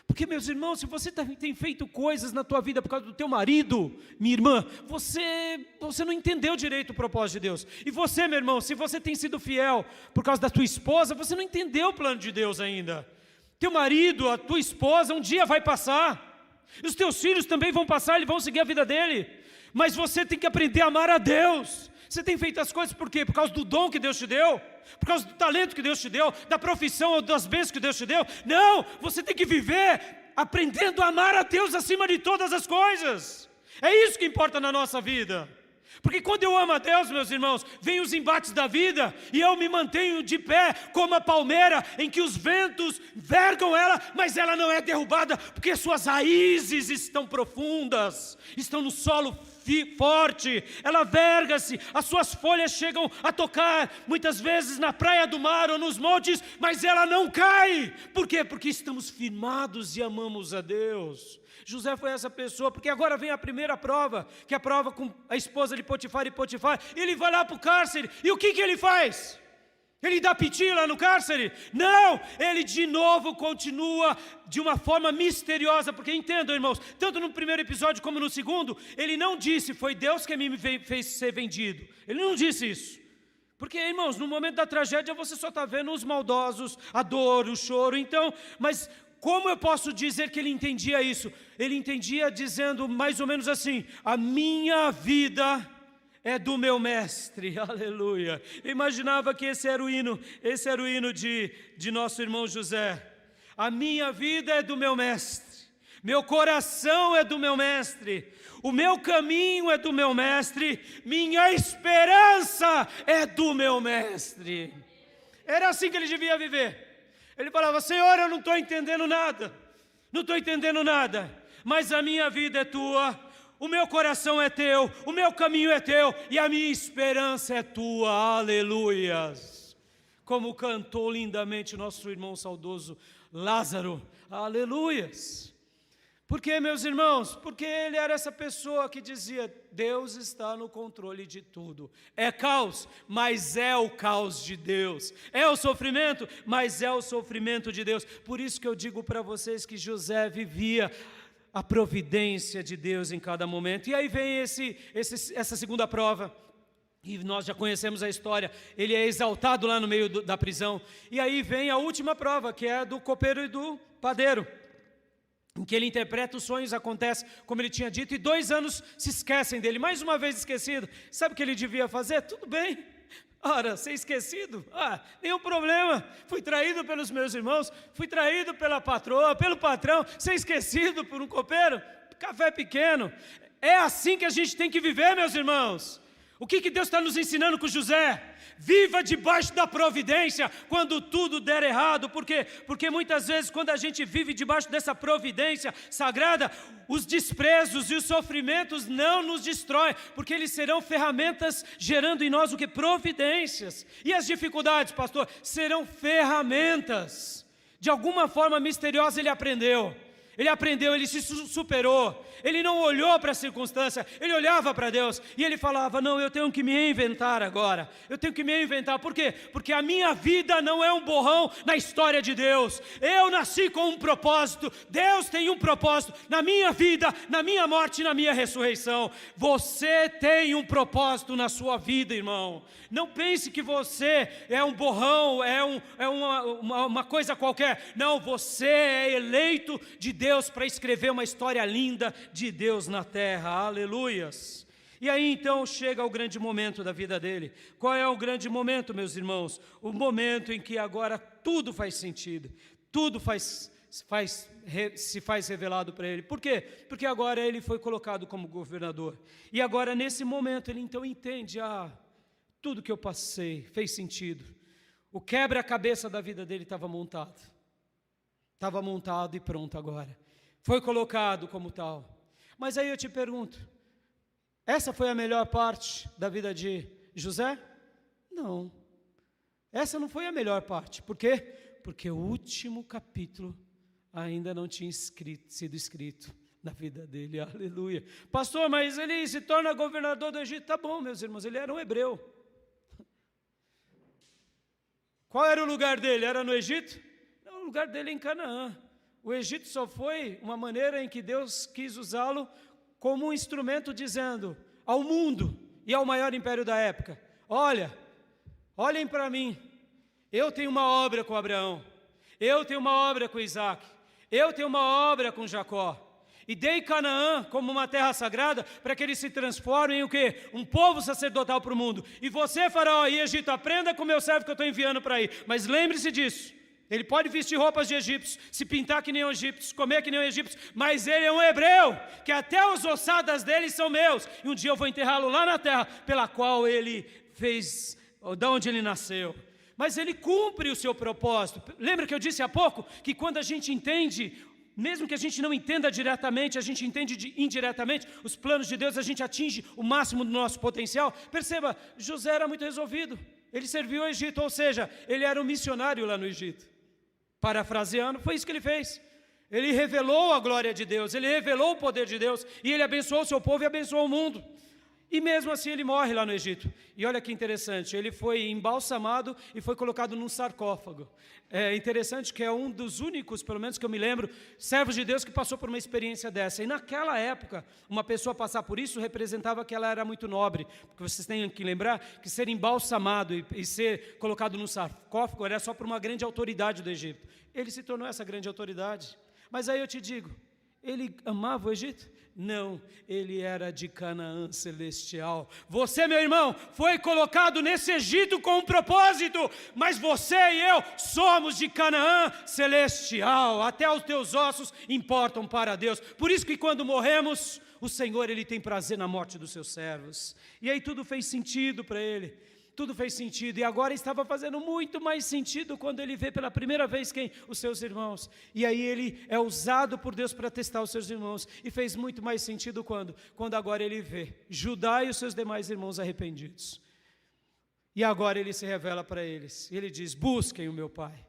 Speaker 1: Porque, meus irmãos, se você tem feito coisas na tua vida por causa do teu marido, minha irmã, você não entendeu direito o propósito de Deus. E você, meu irmão, se você tem sido fiel por causa da tua esposa, você não entendeu o plano de Deus ainda. Teu marido, a tua esposa, um dia vai passar. E os teus filhos também vão passar, eles vão seguir a vida dele. Mas você tem que aprender a amar a Deus. Você tem feito as coisas por quê? Por causa do dom que Deus te deu? Por causa do talento que Deus te deu? Da profissão ou das bênçãos que Deus te deu? Não, você tem que viver aprendendo a amar a Deus acima de todas as coisas. É isso que importa na nossa vida. Porque quando eu amo a Deus, meus irmãos, vem os embates da vida e eu me mantenho de pé como a palmeira em que os ventos vergam ela, mas ela não é derrubada porque suas raízes estão profundas, estão no solo forte, ela verga-se, as suas folhas chegam a tocar, muitas vezes na praia do mar ou nos montes, mas ela não cai. Por quê? Porque estamos firmados e amamos a Deus. José foi essa pessoa, porque agora vem a primeira prova, que é a prova com a esposa de Potifar e Potifar. Ele vai lá para o cárcere, e o que ele faz? Ele dá piti lá no cárcere? Não, ele de novo continua de uma forma misteriosa, porque entendam, irmãos, tanto no primeiro episódio como no segundo, ele não disse, foi Deus que me fez ser vendido. Ele não disse isso. Porque, irmãos, no momento da tragédia você só está vendo os maldosos, a dor, o choro, então, mas como eu posso dizer que ele entendia isso? Ele entendia dizendo mais ou menos assim, a minha vida é do meu mestre, aleluia. Imaginava que esse era o hino de nosso irmão José. A minha vida é do meu mestre, meu coração é do meu mestre, o meu caminho é do meu mestre, minha esperança é do meu mestre. Era assim que ele devia viver. Ele falava, Senhor, eu não estou entendendo nada, mas a minha vida é tua, o meu coração é teu, o meu caminho é teu e a minha esperança é tua, aleluias. Como cantou lindamente nosso irmão saudoso Lázaro, aleluias. Por quê, meus irmãos? Porque ele era essa pessoa que dizia, Deus está no controle de tudo. É caos, mas é o caos de Deus. É o sofrimento, mas é o sofrimento de Deus. Por isso que eu digo para vocês que José vivia a providência de Deus em cada momento. E aí vem essa segunda prova, e nós já conhecemos a história, ele é exaltado lá no meio da prisão, e aí vem a última prova, que é a do copeiro e do padeiro, em que ele interpreta os sonhos, acontece como ele tinha dito, e 2 anos se esquecem dele, mais uma vez esquecido. Sabe o que ele devia fazer? Tudo bem, ora, ser esquecido, nenhum problema, fui traído pelos meus irmãos, fui traído pela patroa, pelo patrão, ser esquecido por um copeiro, café pequeno. É assim que a gente tem que viver, meus irmãos. O que Deus está nos ensinando com José? Viva debaixo da providência quando tudo der errado. Por quê? Porque muitas vezes quando a gente vive debaixo dessa providência sagrada, os desprezos e os sofrimentos não nos destroem, porque eles serão ferramentas gerando em nós o que? Providências. E as dificuldades, pastor, serão ferramentas. De alguma forma misteriosa ele aprendeu, ele se superou, ele não olhou para a circunstância, ele olhava para Deus, e ele falava, não, eu tenho que me inventar agora, por quê? Porque a minha vida não é um borrão na história de Deus, eu nasci com um propósito, Deus tem um propósito na minha vida, na minha morte e na minha ressurreição. Você tem um propósito na sua vida, irmão. Não pense que você é um borrão, é uma coisa qualquer. Não, você é eleito de Deus para escrever uma história linda de Deus na terra, aleluias. E aí então chega o grande momento da vida dele. Qual é o grande momento, meus irmãos? O momento em que agora tudo faz sentido, tudo se faz revelado para ele. Por quê? Porque agora ele foi colocado como governador. E agora nesse momento ele então entende, tudo que eu passei fez sentido. O quebra-cabeça da vida dele estava montado e pronto agora. Foi colocado como tal. Mas aí eu te pergunto, essa foi a melhor parte da vida de José? Não. Essa não foi a melhor parte. Por quê? Porque o último capítulo ainda não tinha sido escrito na vida dele. Aleluia. Pastor, mas ele se torna governador do Egito. Tá bom, meus irmãos, ele era um hebreu. Qual era o lugar dele? Era no Egito? Não, o lugar dele é em Canaã. O Egito só foi uma maneira em que Deus quis usá-lo como um instrumento, dizendo ao mundo e ao maior império da época, olhem para mim, eu tenho uma obra com Abraão, eu tenho uma obra com Isaac, eu tenho uma obra com Jacó, e dei Canaã como uma terra sagrada para que eles se transformem em o quê? Um povo sacerdotal para o mundo. E você, Faraó e Egito, aprenda com o meu servo que eu estou enviando para aí, mas lembre-se disso. Ele pode vestir roupas de egípcios, se pintar que nem um egípcio, comer que nem um egípcio, mas ele é um hebreu, que até as ossadas dele são meus, e um dia eu vou enterrá-lo lá na terra, pela qual ele fez, de onde ele nasceu. Mas ele cumpre o seu propósito. Lembra que eu disse há pouco, que quando a gente entende mesmo que a gente não entenda diretamente, a gente entende indiretamente os planos de Deus, a gente atinge o máximo do nosso potencial. Perceba, José era muito resolvido, ele serviu ao Egito, ou seja, ele era um missionário lá no Egito. Parafraseando, foi isso que ele fez. Ele revelou a glória de Deus, ele revelou o poder de Deus, e ele abençoou o seu povo e abençoou o mundo. E mesmo assim ele morre lá no Egito. E olha que interessante, ele foi embalsamado e foi colocado num sarcófago. É interessante que é um dos únicos, pelo menos que eu me lembro, servos de Deus que passou por uma experiência dessa. E naquela época, uma pessoa passar por isso representava que ela era muito nobre. Porque vocês têm que lembrar que ser embalsamado e ser colocado num sarcófago era só por uma grande autoridade do Egito. Ele se tornou essa grande autoridade. Mas aí eu te digo, ele amava o Egito? Não, ele era de Canaã celestial. Você, meu irmão, foi colocado nesse Egito com um propósito, mas você e eu somos de Canaã celestial. Até os teus ossos importam para Deus. Por isso que quando morremos, o Senhor, Ele tem prazer na morte dos seus servos. E aí tudo fez sentido para ele. Tudo fez sentido, e agora estava fazendo muito mais sentido quando ele vê pela primeira vez quem? Os seus irmãos. E aí ele é usado por Deus para testar os seus irmãos, e fez muito mais sentido quando? Quando agora ele vê Judá e os seus demais irmãos arrependidos. E agora ele se revela para eles, e ele diz, busquem o meu pai.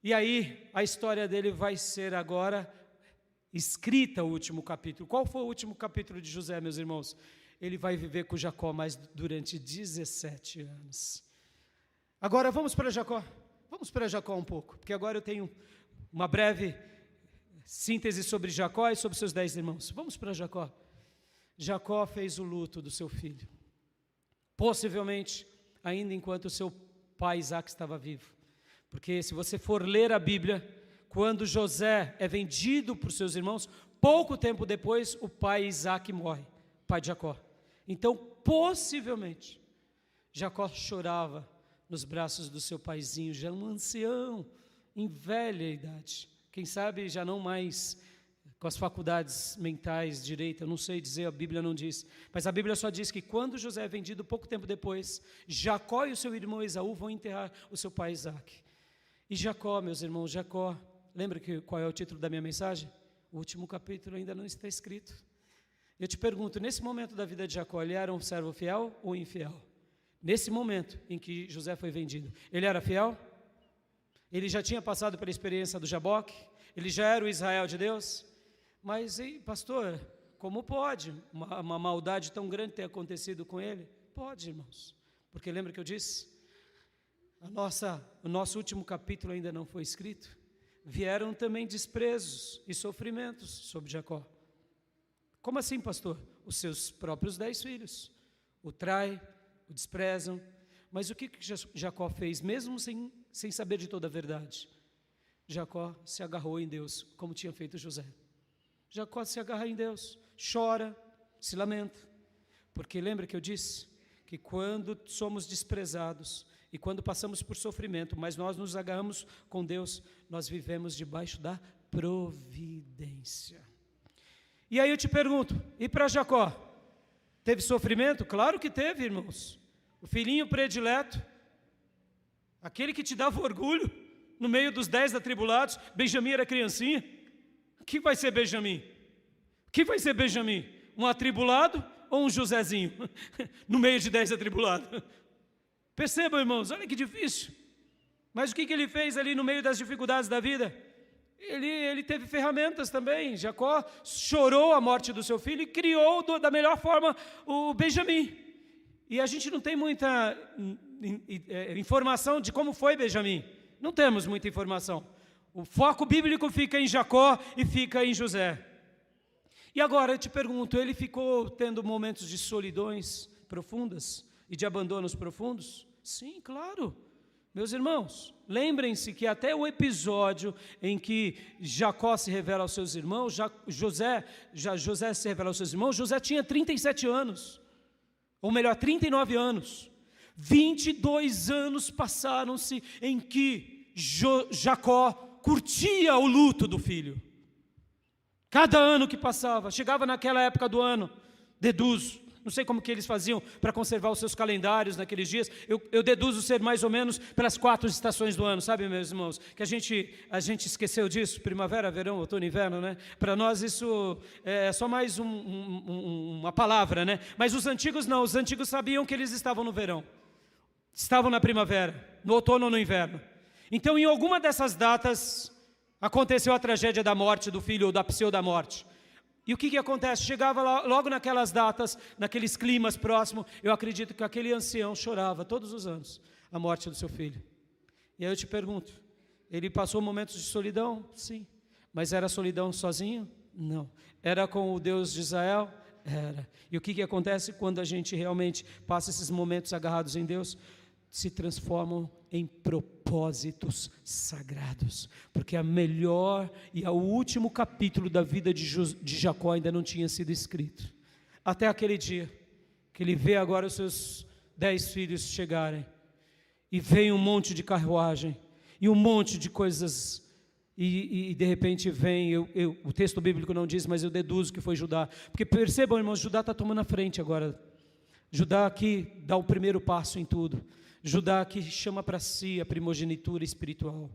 Speaker 1: E aí a história dele vai ser agora escrita, o último capítulo. Qual foi o último capítulo de José, meus irmãos? Ele vai viver com Jacó mais durante 17 anos. Agora vamos para Jacó. Vamos para Jacó um pouco, porque agora eu tenho uma breve síntese sobre Jacó e sobre seus 10 irmãos. Vamos para Jacó. Jacó fez o luto do seu filho. Possivelmente, ainda enquanto o seu pai Isaac estava vivo. Porque se você for ler a Bíblia, quando José é vendido por seus irmãos, pouco tempo depois o pai Isaac morre, pai de Jacó. Então, possivelmente, Jacó chorava nos braços do seu paizinho, já um ancião, em velha idade. Quem sabe já não mais com as faculdades mentais direita, eu não sei dizer, a Bíblia não diz. Mas a Bíblia só diz que quando José é vendido, pouco tempo depois, Jacó e o seu irmão Esaú vão enterrar o seu pai Isaac. E Jacó, meus irmãos, Jacó, lembra qual é o título da minha mensagem? O último capítulo ainda não está escrito. Eu te pergunto, nesse momento da vida de Jacó, ele era um servo fiel ou infiel? Nesse momento em que José foi vendido, ele era fiel? Ele já tinha passado pela experiência do Jaboque? Ele já era o Israel de Deus? Mas, pastor, como pode uma maldade tão grande ter acontecido com ele? Pode, irmãos, porque lembra que eu disse? O nosso último capítulo ainda não foi escrito. Vieram também desprezos e sofrimentos sobre Jacó. Como assim, pastor? Os seus próprios 10 filhos o traem, o desprezam. Mas o que Jacó fez, mesmo sem saber de toda a verdade? Jacó se agarrou em Deus, como tinha feito José. Jacó se agarra em Deus, chora, se lamenta. Porque lembra que eu disse que quando somos desprezados e quando passamos por sofrimento, mas nós nos agarramos com Deus, nós vivemos debaixo da providência. E aí eu te pergunto, e para Jacó? Teve sofrimento? Claro que teve, irmãos. O filhinho predileto, aquele que te dava orgulho, no meio dos 10 atribulados, Benjamim era criancinha. O que vai ser Benjamim? O que vai ser Benjamim? Um atribulado ou um Josézinho? No meio de 10 atribulados. Percebam, irmãos, olha que difícil. Mas o que ele fez ali no meio das dificuldades da vida? Ele teve ferramentas também. Jacó chorou a morte do seu filho e criou da melhor forma o Benjamim. E a gente não tem muita informação de como foi Benjamim. Não temos muita informação. O foco bíblico fica em Jacó e fica em José. E agora eu te pergunto, ele ficou tendo momentos de solidões profundas e de abandonos profundos? Sim, claro. Meus irmãos, lembrem-se que até o episódio em que Jacó se revela aos seus irmãos, José se revela aos seus irmãos, José tinha 37 anos, ou melhor, 39 anos. 22 anos passaram-se em que Jacó curtia o luto do filho. Cada ano que passava, chegava naquela época do ano, deduzo, Não sei como que eles faziam para conservar os seus calendários naqueles dias. Eu deduzo ser mais ou menos pelas 4 estações do ano, sabe, meus irmãos? Que a gente esqueceu disso, primavera, verão, outono e inverno, né? Para nós isso é só mais uma palavra, né? Mas os antigos não, os antigos sabiam que eles estavam no verão, estavam na primavera, no outono ou no inverno. Então, em alguma dessas datas, aconteceu a tragédia da morte do filho, ou da pseudo-morte. E o que acontece? Chegava lá, logo naquelas datas, naqueles climas próximos, eu acredito que aquele ancião chorava todos os anos a morte do seu filho. E aí eu te pergunto, ele passou momentos de solidão? Sim. Mas era solidão sozinho? Não. Era com o Deus de Israel? Era. E o que acontece quando a gente realmente passa esses momentos agarrados em Deus? Se transformam em propósitos sagrados, porque a melhor e o último capítulo da vida de Jacó ainda não tinha sido escrito, até aquele dia, que ele vê agora os seus 10 filhos chegarem, e vem um monte de carruagem, e um monte de coisas, e de repente vem, o texto bíblico não diz, mas eu deduzo que foi Judá, porque percebam, irmãos, Judá está tomando a frente agora, Judá aqui dá o primeiro passo em tudo, Judá que chama para si a primogenitura espiritual.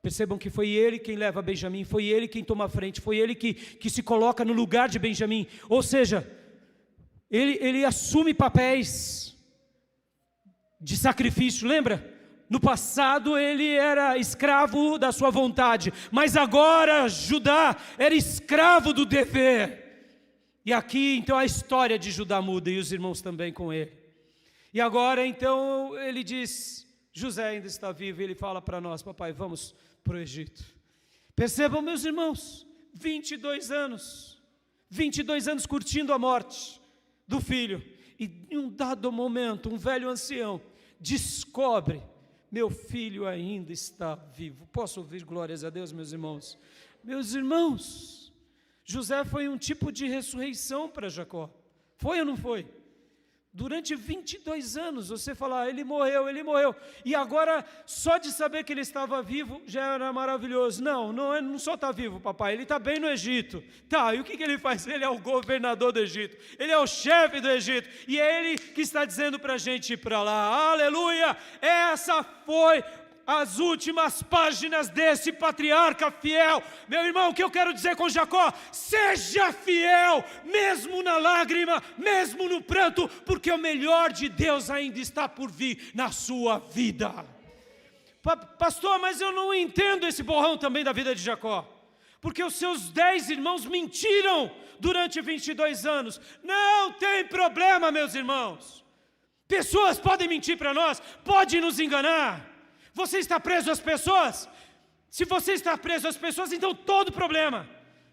Speaker 1: Percebam que foi ele quem leva Benjamim, foi ele quem toma a frente, foi ele que se coloca no lugar de Benjamim. Ou seja, ele assume papéis de sacrifício, lembra? No passado ele era escravo da sua vontade, mas agora Judá era escravo do dever. E aqui então a história de Judá muda e os irmãos também com ele. E agora então ele diz, José ainda está vivo, e ele fala para nós, papai, vamos para o Egito. Percebam, meus irmãos, 22 anos curtindo a morte do filho, e em um dado momento, um velho ancião descobre, meu filho ainda está vivo. Posso ouvir glórias a Deus, meus irmãos? Meus irmãos, José foi um tipo de ressurreição para Jacó, foi ou não foi? Durante 22 anos, você fala, ele morreu, e agora, só de saber que ele estava vivo, já era maravilhoso. Não só está vivo, papai, ele está bem no Egito. Tá, e o que ele faz? Ele é o governador do Egito, ele é o chefe do Egito, e é ele que está dizendo para a gente ir para lá, aleluia, essa foi as últimas páginas desse patriarca fiel. Meu irmão, o que eu quero dizer com Jacó? Seja fiel, mesmo na lágrima, mesmo no pranto, porque o melhor de Deus ainda está por vir na sua vida. Pastor, mas eu não entendo esse borrão também da vida de Jacó, porque os seus 10 irmãos mentiram durante 22 anos. Não tem problema, meus irmãos. Pessoas podem mentir para nós, podem nos enganar. Você está preso às pessoas? Se você está preso às pessoas, então todo problema.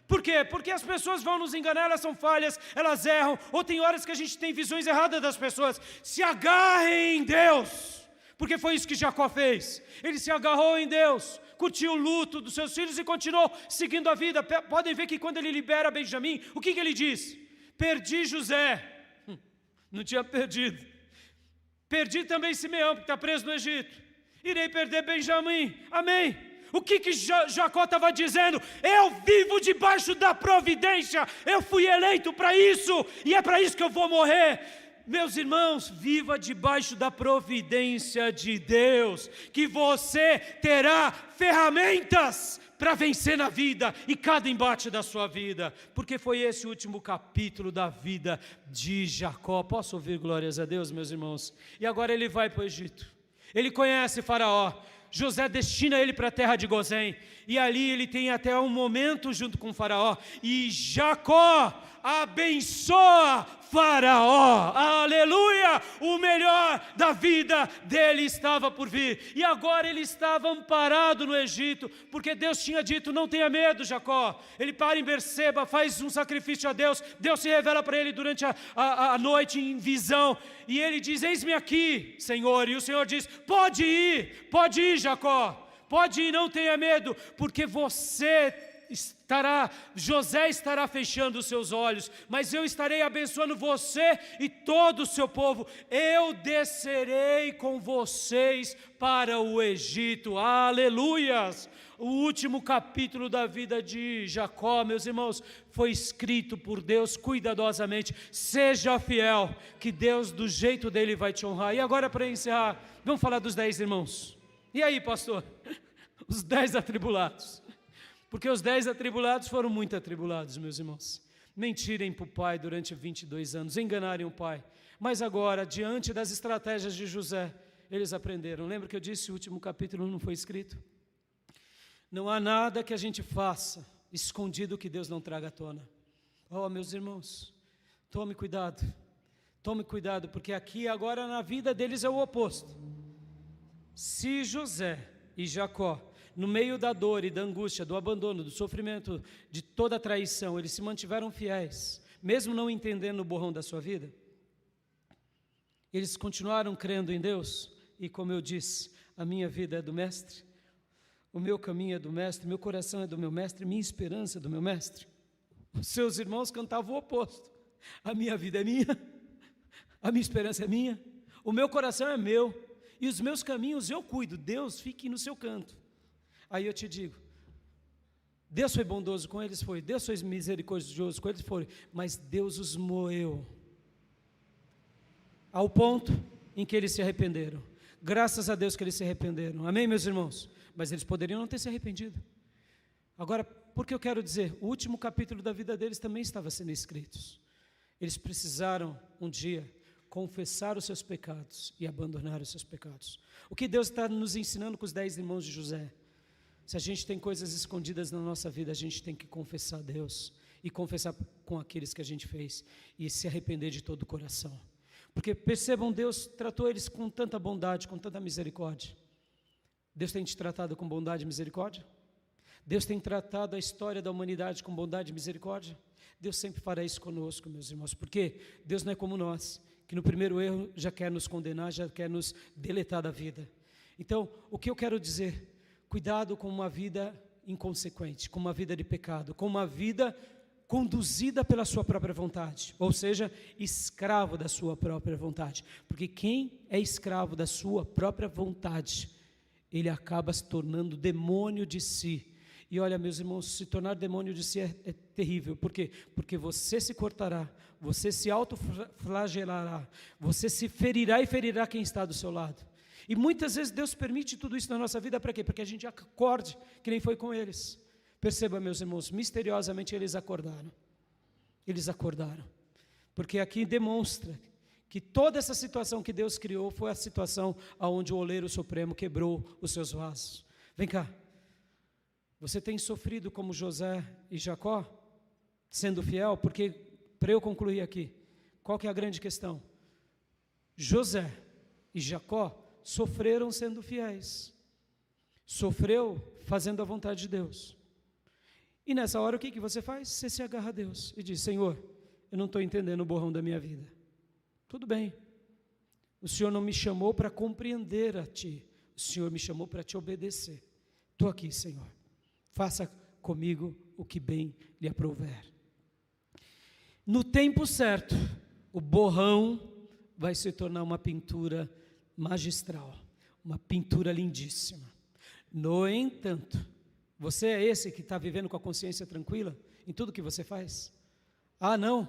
Speaker 1: Por quê? Porque as pessoas vão nos enganar, elas são falhas, elas erram, ou tem horas que a gente tem visões erradas das pessoas. Se agarrem em Deus, porque foi isso que Jacó fez. Ele se agarrou em Deus, curtiu o luto dos seus filhos e continuou seguindo a vida. Podem ver que quando ele libera Benjamim, o que ele diz? Perdi José. Não tinha perdido. Perdi também Simeão, que está preso no Egito. Irei perder Benjamim, amém. O que Jacó estava dizendo? Eu vivo debaixo da providência, eu fui eleito para isso, e é para isso que eu vou morrer. Meus irmãos, viva debaixo da providência de Deus, que você terá ferramentas para vencer na vida, e cada embate da sua vida, porque foi esse o último capítulo da vida de Jacó. Posso ouvir glórias a Deus, meus irmãos? E agora ele vai para o Egito. Ele conhece Faraó, José destina ele para a terra de Gozém, e ali ele tem até um momento junto com Faraó, e Jacó abençoa Faraó, aleluia, o melhor da vida dele estava por vir, e agora ele estava amparado no Egito, porque Deus tinha dito, não tenha medo Jacó. Ele para em Berseba, faz um sacrifício a Deus, Deus se revela para ele durante a noite em visão, e ele diz, eis-me aqui Senhor, e o Senhor diz, pode ir Jacó, pode ir, não tenha medo, porque você José estará fechando os seus olhos, mas eu estarei abençoando você e todo o seu povo. Eu descerei com vocês para o Egito. Aleluias! O último capítulo da vida de Jacó, meus irmãos, foi escrito por Deus cuidadosamente. Seja fiel, que Deus do jeito dele vai te honrar. E agora, para encerrar, vamos falar dos 10 irmãos. E aí, pastor? Os 10 atribulados. Porque os 10 atribulados foram muito atribulados, meus irmãos. Mentirem para o pai durante 22 anos, enganarem o pai. Mas agora, diante das estratégias de José, eles aprenderam. Lembra que eu disse, o último capítulo não foi escrito? Não há nada que a gente faça escondido que Deus não traga à tona. Oh, meus irmãos, tome cuidado, porque aqui agora na vida deles é o oposto. Se José e Jacó, no meio da dor e da angústia, do abandono, do sofrimento, de toda a traição, eles se mantiveram fiéis, mesmo não entendendo o borrão da sua vida, eles continuaram crendo em Deus, e como eu disse, a minha vida é do Mestre, o meu caminho é do Mestre, meu coração é do meu Mestre, minha esperança é do meu Mestre. Os seus irmãos cantavam o oposto. A minha vida é minha, a minha esperança é minha, o meu coração é meu, e os meus caminhos eu cuido. Deus, fique no seu canto. Aí eu te digo, Deus foi bondoso com eles? Foi. Deus foi misericordioso com eles? Foi. Mas Deus os moeu, ao ponto em que eles se arrependeram. Graças a Deus que eles se arrependeram. Amém, meus irmãos? Mas eles poderiam não ter se arrependido. Agora, por que eu quero dizer? O último capítulo da vida deles também estava sendo escrito. Eles precisaram, um dia, confessar os seus pecados e abandonar os seus pecados. O que Deus está nos ensinando com os 10 irmãos de José? Se a gente tem coisas escondidas na nossa vida, a gente tem que confessar a Deus e confessar com aqueles que a gente fez e se arrepender de todo o coração. Porque percebam, Deus tratou eles com tanta bondade, com tanta misericórdia. Deus tem te tratado com bondade e misericórdia? Deus tem tratado a história da humanidade com bondade e misericórdia? Deus sempre fará isso conosco, meus irmãos, porque Deus não é como nós, que no primeiro erro já quer nos condenar, já quer nos deletar da vida. Então, o que eu quero dizer? Cuidado com uma vida inconsequente, com uma vida de pecado, com uma vida conduzida pela sua própria vontade, ou seja, escravo da sua própria vontade, porque quem é escravo da sua própria vontade, ele acaba se tornando demônio de si. E olha, meus irmãos, se tornar demônio de si é terrível. Por quê? Porque você se cortará, você se autoflagelará, você se ferirá e ferirá quem está do seu lado. E muitas vezes Deus permite tudo isso na nossa vida para quê? Para que a gente acorde, que nem foi com eles. Perceba, meus irmãos, misteriosamente eles acordaram. Eles acordaram. Porque aqui demonstra que toda essa situação que Deus criou foi a situação onde o oleiro supremo quebrou os seus vasos. Vem cá. Você tem sofrido como José e Jacó, sendo fiel? Porque, para eu concluir aqui, qual que é a grande questão? José e Jacó sofreram sendo fiéis. Sofreu fazendo a vontade de Deus. E nessa hora o que você faz? Você se agarra a Deus e diz: Senhor, eu não estou entendendo o borrão da minha vida. Tudo bem, o Senhor não me chamou para compreender a Ti, o Senhor me chamou para Te obedecer. Estou aqui, Senhor, faça comigo o que bem lhe aprouver. No tempo certo, o borrão vai se tornar uma pintura magistral, uma pintura lindíssima. No entanto, você é esse que está vivendo com a consciência tranquila em tudo que você faz? Ah, não,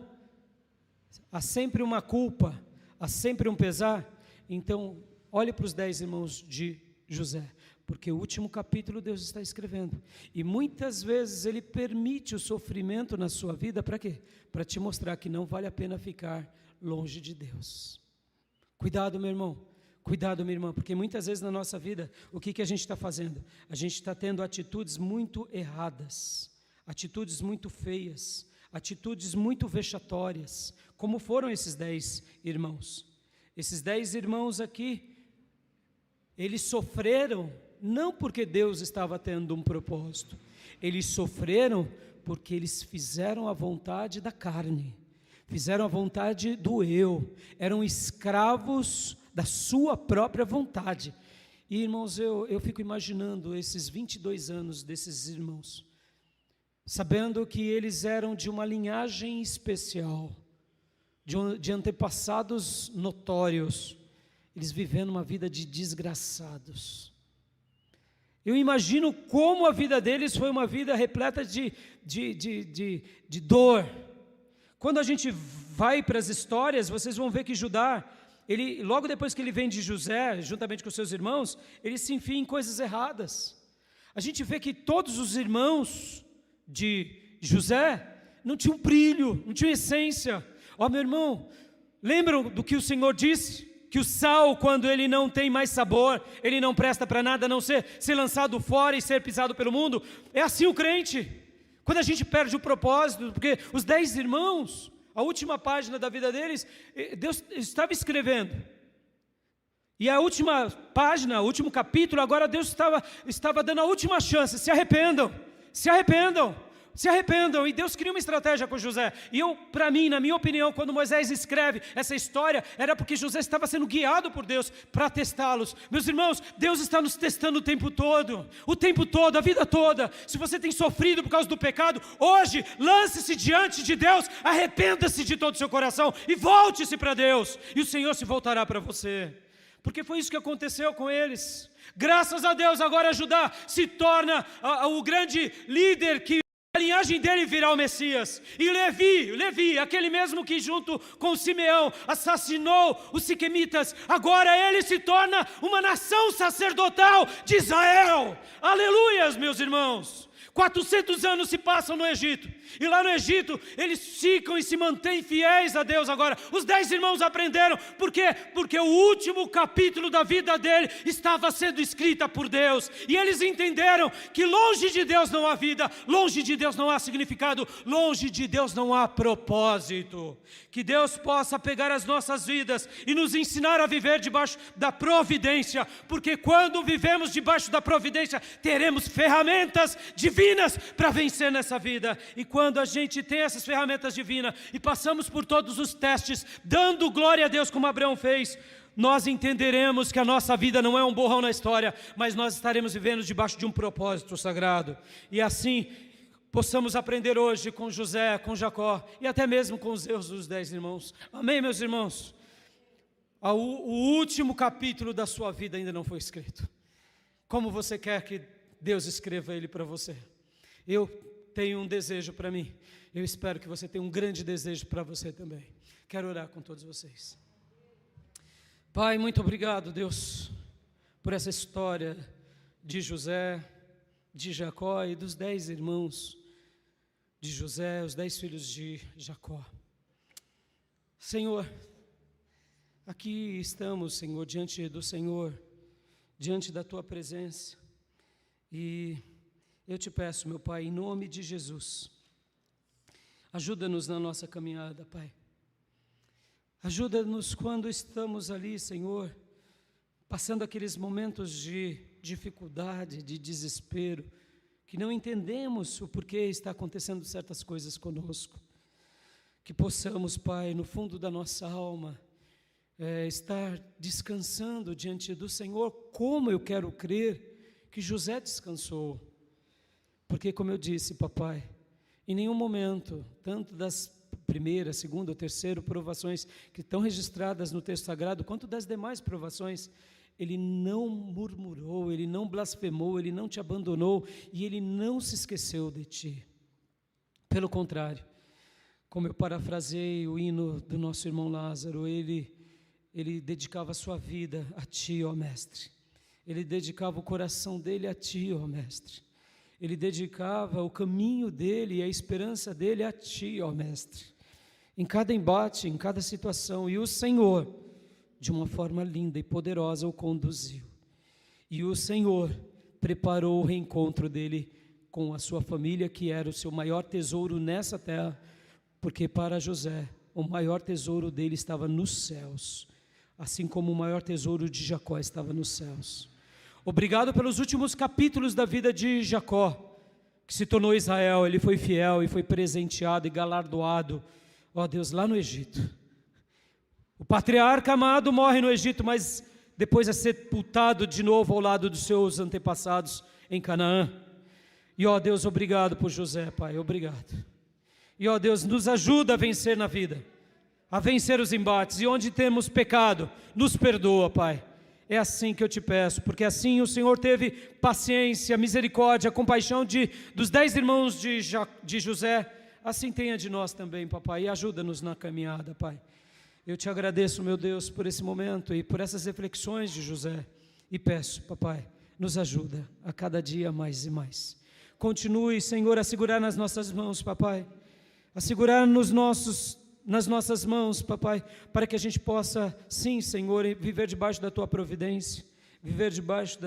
Speaker 1: há sempre uma culpa, há sempre um pesar. Então, olhe para os 10 irmãos de José, porque o último capítulo Deus está escrevendo, e muitas vezes Ele permite o sofrimento na sua vida, para quê? Para te mostrar que não vale a pena ficar longe de Deus. Cuidado, meu irmão, cuidado, minha irmã, porque muitas vezes na nossa vida, o que a gente está fazendo? A gente está tendo atitudes muito erradas, atitudes muito feias, atitudes muito vexatórias, como foram esses 10 irmãos. Esses 10 irmãos aqui, eles sofreram, não porque Deus estava tendo um propósito, eles sofreram porque eles fizeram a vontade da carne, fizeram a vontade do eu, eram escravos da sua própria vontade. E irmãos, eu fico imaginando esses 22 anos desses irmãos, sabendo que eles eram de uma linhagem especial, de antepassados notórios, eles vivendo uma vida de desgraçados. Eu imagino como a vida deles foi uma vida repleta de dor. Quando a gente vai para as histórias, vocês vão ver que Judá, ele, logo depois que ele vem de José, juntamente com seus irmãos, ele se enfia em coisas erradas. A gente vê que todos os irmãos de José não tinham brilho, não tinham essência. Ó, meu irmão, lembram do que o Senhor disse? Que o sal, quando ele não tem mais sabor, ele não presta para nada, a não ser lançado fora e ser pisado pelo mundo. É assim o crente, quando a gente perde o propósito, porque os 10 irmãos, a última página da vida deles, Deus estava escrevendo, e a última página, o último capítulo, agora Deus estava dando a última chance. Se arrependam, se arrependam, se arrependam. E Deus cria uma estratégia com José. E para mim, na minha opinião, quando Moisés escreve essa história, era porque José estava sendo guiado por Deus para testá-los. Meus irmãos, Deus está nos testando o tempo todo, a vida toda. Se você tem sofrido por causa do pecado, hoje lance-se diante de Deus, arrependa-se de todo o seu coração e volte-se para Deus, e o Senhor se voltará para você. Porque foi isso que aconteceu com eles. Graças a Deus, agora Judá se torna o grande líder, que a linhagem dele virá o Messias. E Levi, aquele mesmo que junto com Simeão assassinou os siquemitas, agora ele se torna uma nação sacerdotal de Israel. Aleluias, meus irmãos. 400 anos se passam no Egito, e lá no Egito eles ficam e se mantêm fiéis a Deus. Agora, os 10 irmãos aprenderam, por quê? Porque o último capítulo da vida dele estava sendo escrita por Deus, e eles entenderam que longe de Deus não há vida, longe de Deus não há significado, longe de Deus não há propósito. Que Deus possa pegar as nossas vidas e nos ensinar a viver debaixo da providência, porque quando vivemos debaixo da providência, teremos ferramentas divinas para vencer nessa vida. E quando a gente tem essas ferramentas divinas e passamos por todos os testes, dando glória a Deus como Abraão fez, nós entenderemos que a nossa vida não é um borrão na história, mas nós estaremos vivendo debaixo de um propósito sagrado. E assim possamos aprender hoje com José, com Jacó e até mesmo com os erros dos 10 irmãos. Amém, meus irmãos? O último capítulo da sua vida ainda não foi escrito. Como você quer que Deus escreva ele para você? Eu tenho um desejo para mim. Eu espero que você tenha um grande desejo para você também. Quero orar com todos vocês. Pai, muito obrigado, Deus, por essa história de José, de Jacó e dos 10 irmãos de José, os 10 filhos de Jacó. Senhor, aqui estamos, Senhor, diante do Senhor, diante da Tua presença. E eu te peço, meu Pai, em nome de Jesus, ajuda-nos na nossa caminhada, Pai. Ajuda-nos quando estamos ali, Senhor, passando aqueles momentos de dificuldade, de desespero, que não entendemos o porquê está acontecendo certas coisas conosco. Que possamos, Pai, no fundo da nossa alma, estar descansando diante do Senhor, como eu quero crer que José descansou. Porque, como eu disse, papai, em nenhum momento, tanto das primeira, segunda ou terceira provações que estão registradas no texto sagrado, quanto das demais provações, ele não murmurou, ele não blasfemou, ele não te abandonou e ele não se esqueceu de ti. Pelo contrário, como eu parafrasei o hino do nosso irmão Lázaro, ele dedicava a sua vida a ti, ó Mestre. Ele dedicava o coração dele a ti, ó Mestre. Ele dedicava o caminho dele e a esperança dele a ti, ó Mestre. Em cada embate, em cada situação, e o Senhor, de uma forma linda e poderosa, o conduziu. E o Senhor preparou o reencontro dele com a sua família, que era o seu maior tesouro nessa terra, porque para José, o maior tesouro dele estava nos céus, assim como o maior tesouro de Jacó estava nos céus. Obrigado pelos últimos capítulos da vida de Jacó, que se tornou Israel. Ele foi fiel e foi presenteado e galardoado, ó Deus, lá no Egito. O patriarca amado morre no Egito, mas depois é sepultado de novo ao lado dos seus antepassados em Canaã. E ó Deus, obrigado por José, Pai, obrigado. E ó Deus, nos ajuda a vencer na vida, a vencer os embates, e onde temos pecado, nos perdoa, Pai. É assim que eu te peço, porque assim o Senhor teve paciência, misericórdia, compaixão dos 10 irmãos de José, assim tenha de nós também, papai, e ajuda-nos na caminhada, Pai. Eu te agradeço, meu Deus, por esse momento e por essas reflexões de José, e peço, papai, nos ajuda a cada dia mais e mais. Continue, Senhor, a segurar nas nossas mãos, papai, a segurar nas nossas mãos, papai, para que a gente possa, sim, Senhor, viver debaixo da tua providência, viver debaixo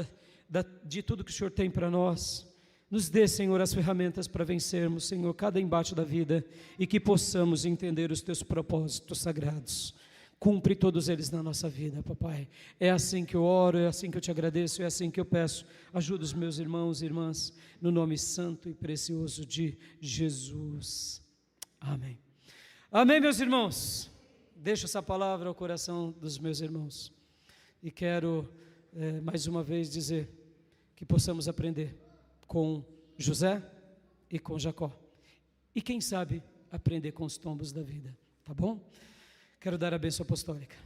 Speaker 1: de tudo que o Senhor tem para nós. Nos dê, Senhor, as ferramentas para vencermos, Senhor, cada embate da vida, e que possamos entender os teus propósitos sagrados. Cumpre todos eles na nossa vida, papai. É assim que eu oro, é assim que eu te agradeço, é assim que eu peço. Ajuda os meus irmãos e irmãs, no nome santo e precioso de Jesus. Amém. Amém, meus irmãos. Deixo essa palavra ao coração dos meus irmãos. E quero, mais uma vez, dizer que possamos aprender com José e com Jacó. E quem sabe, aprender com os tombos da vida. Tá bom? Quero dar a bênção apostólica.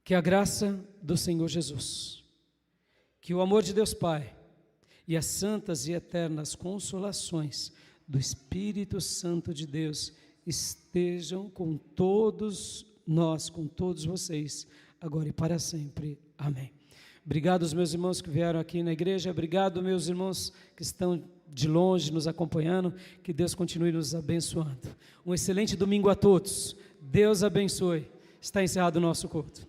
Speaker 1: Que a graça do Senhor Jesus, que o amor de Deus Pai e as santas e eternas consolações do Espírito Santo de Deus estejam com todos nós, com todos vocês, agora e para sempre. Amém. Obrigado aos meus irmãos que vieram aqui na igreja, obrigado meus irmãos que estão de longe nos acompanhando, que Deus continue nos abençoando. Um excelente domingo a todos, Deus abençoe. Está encerrado o nosso culto.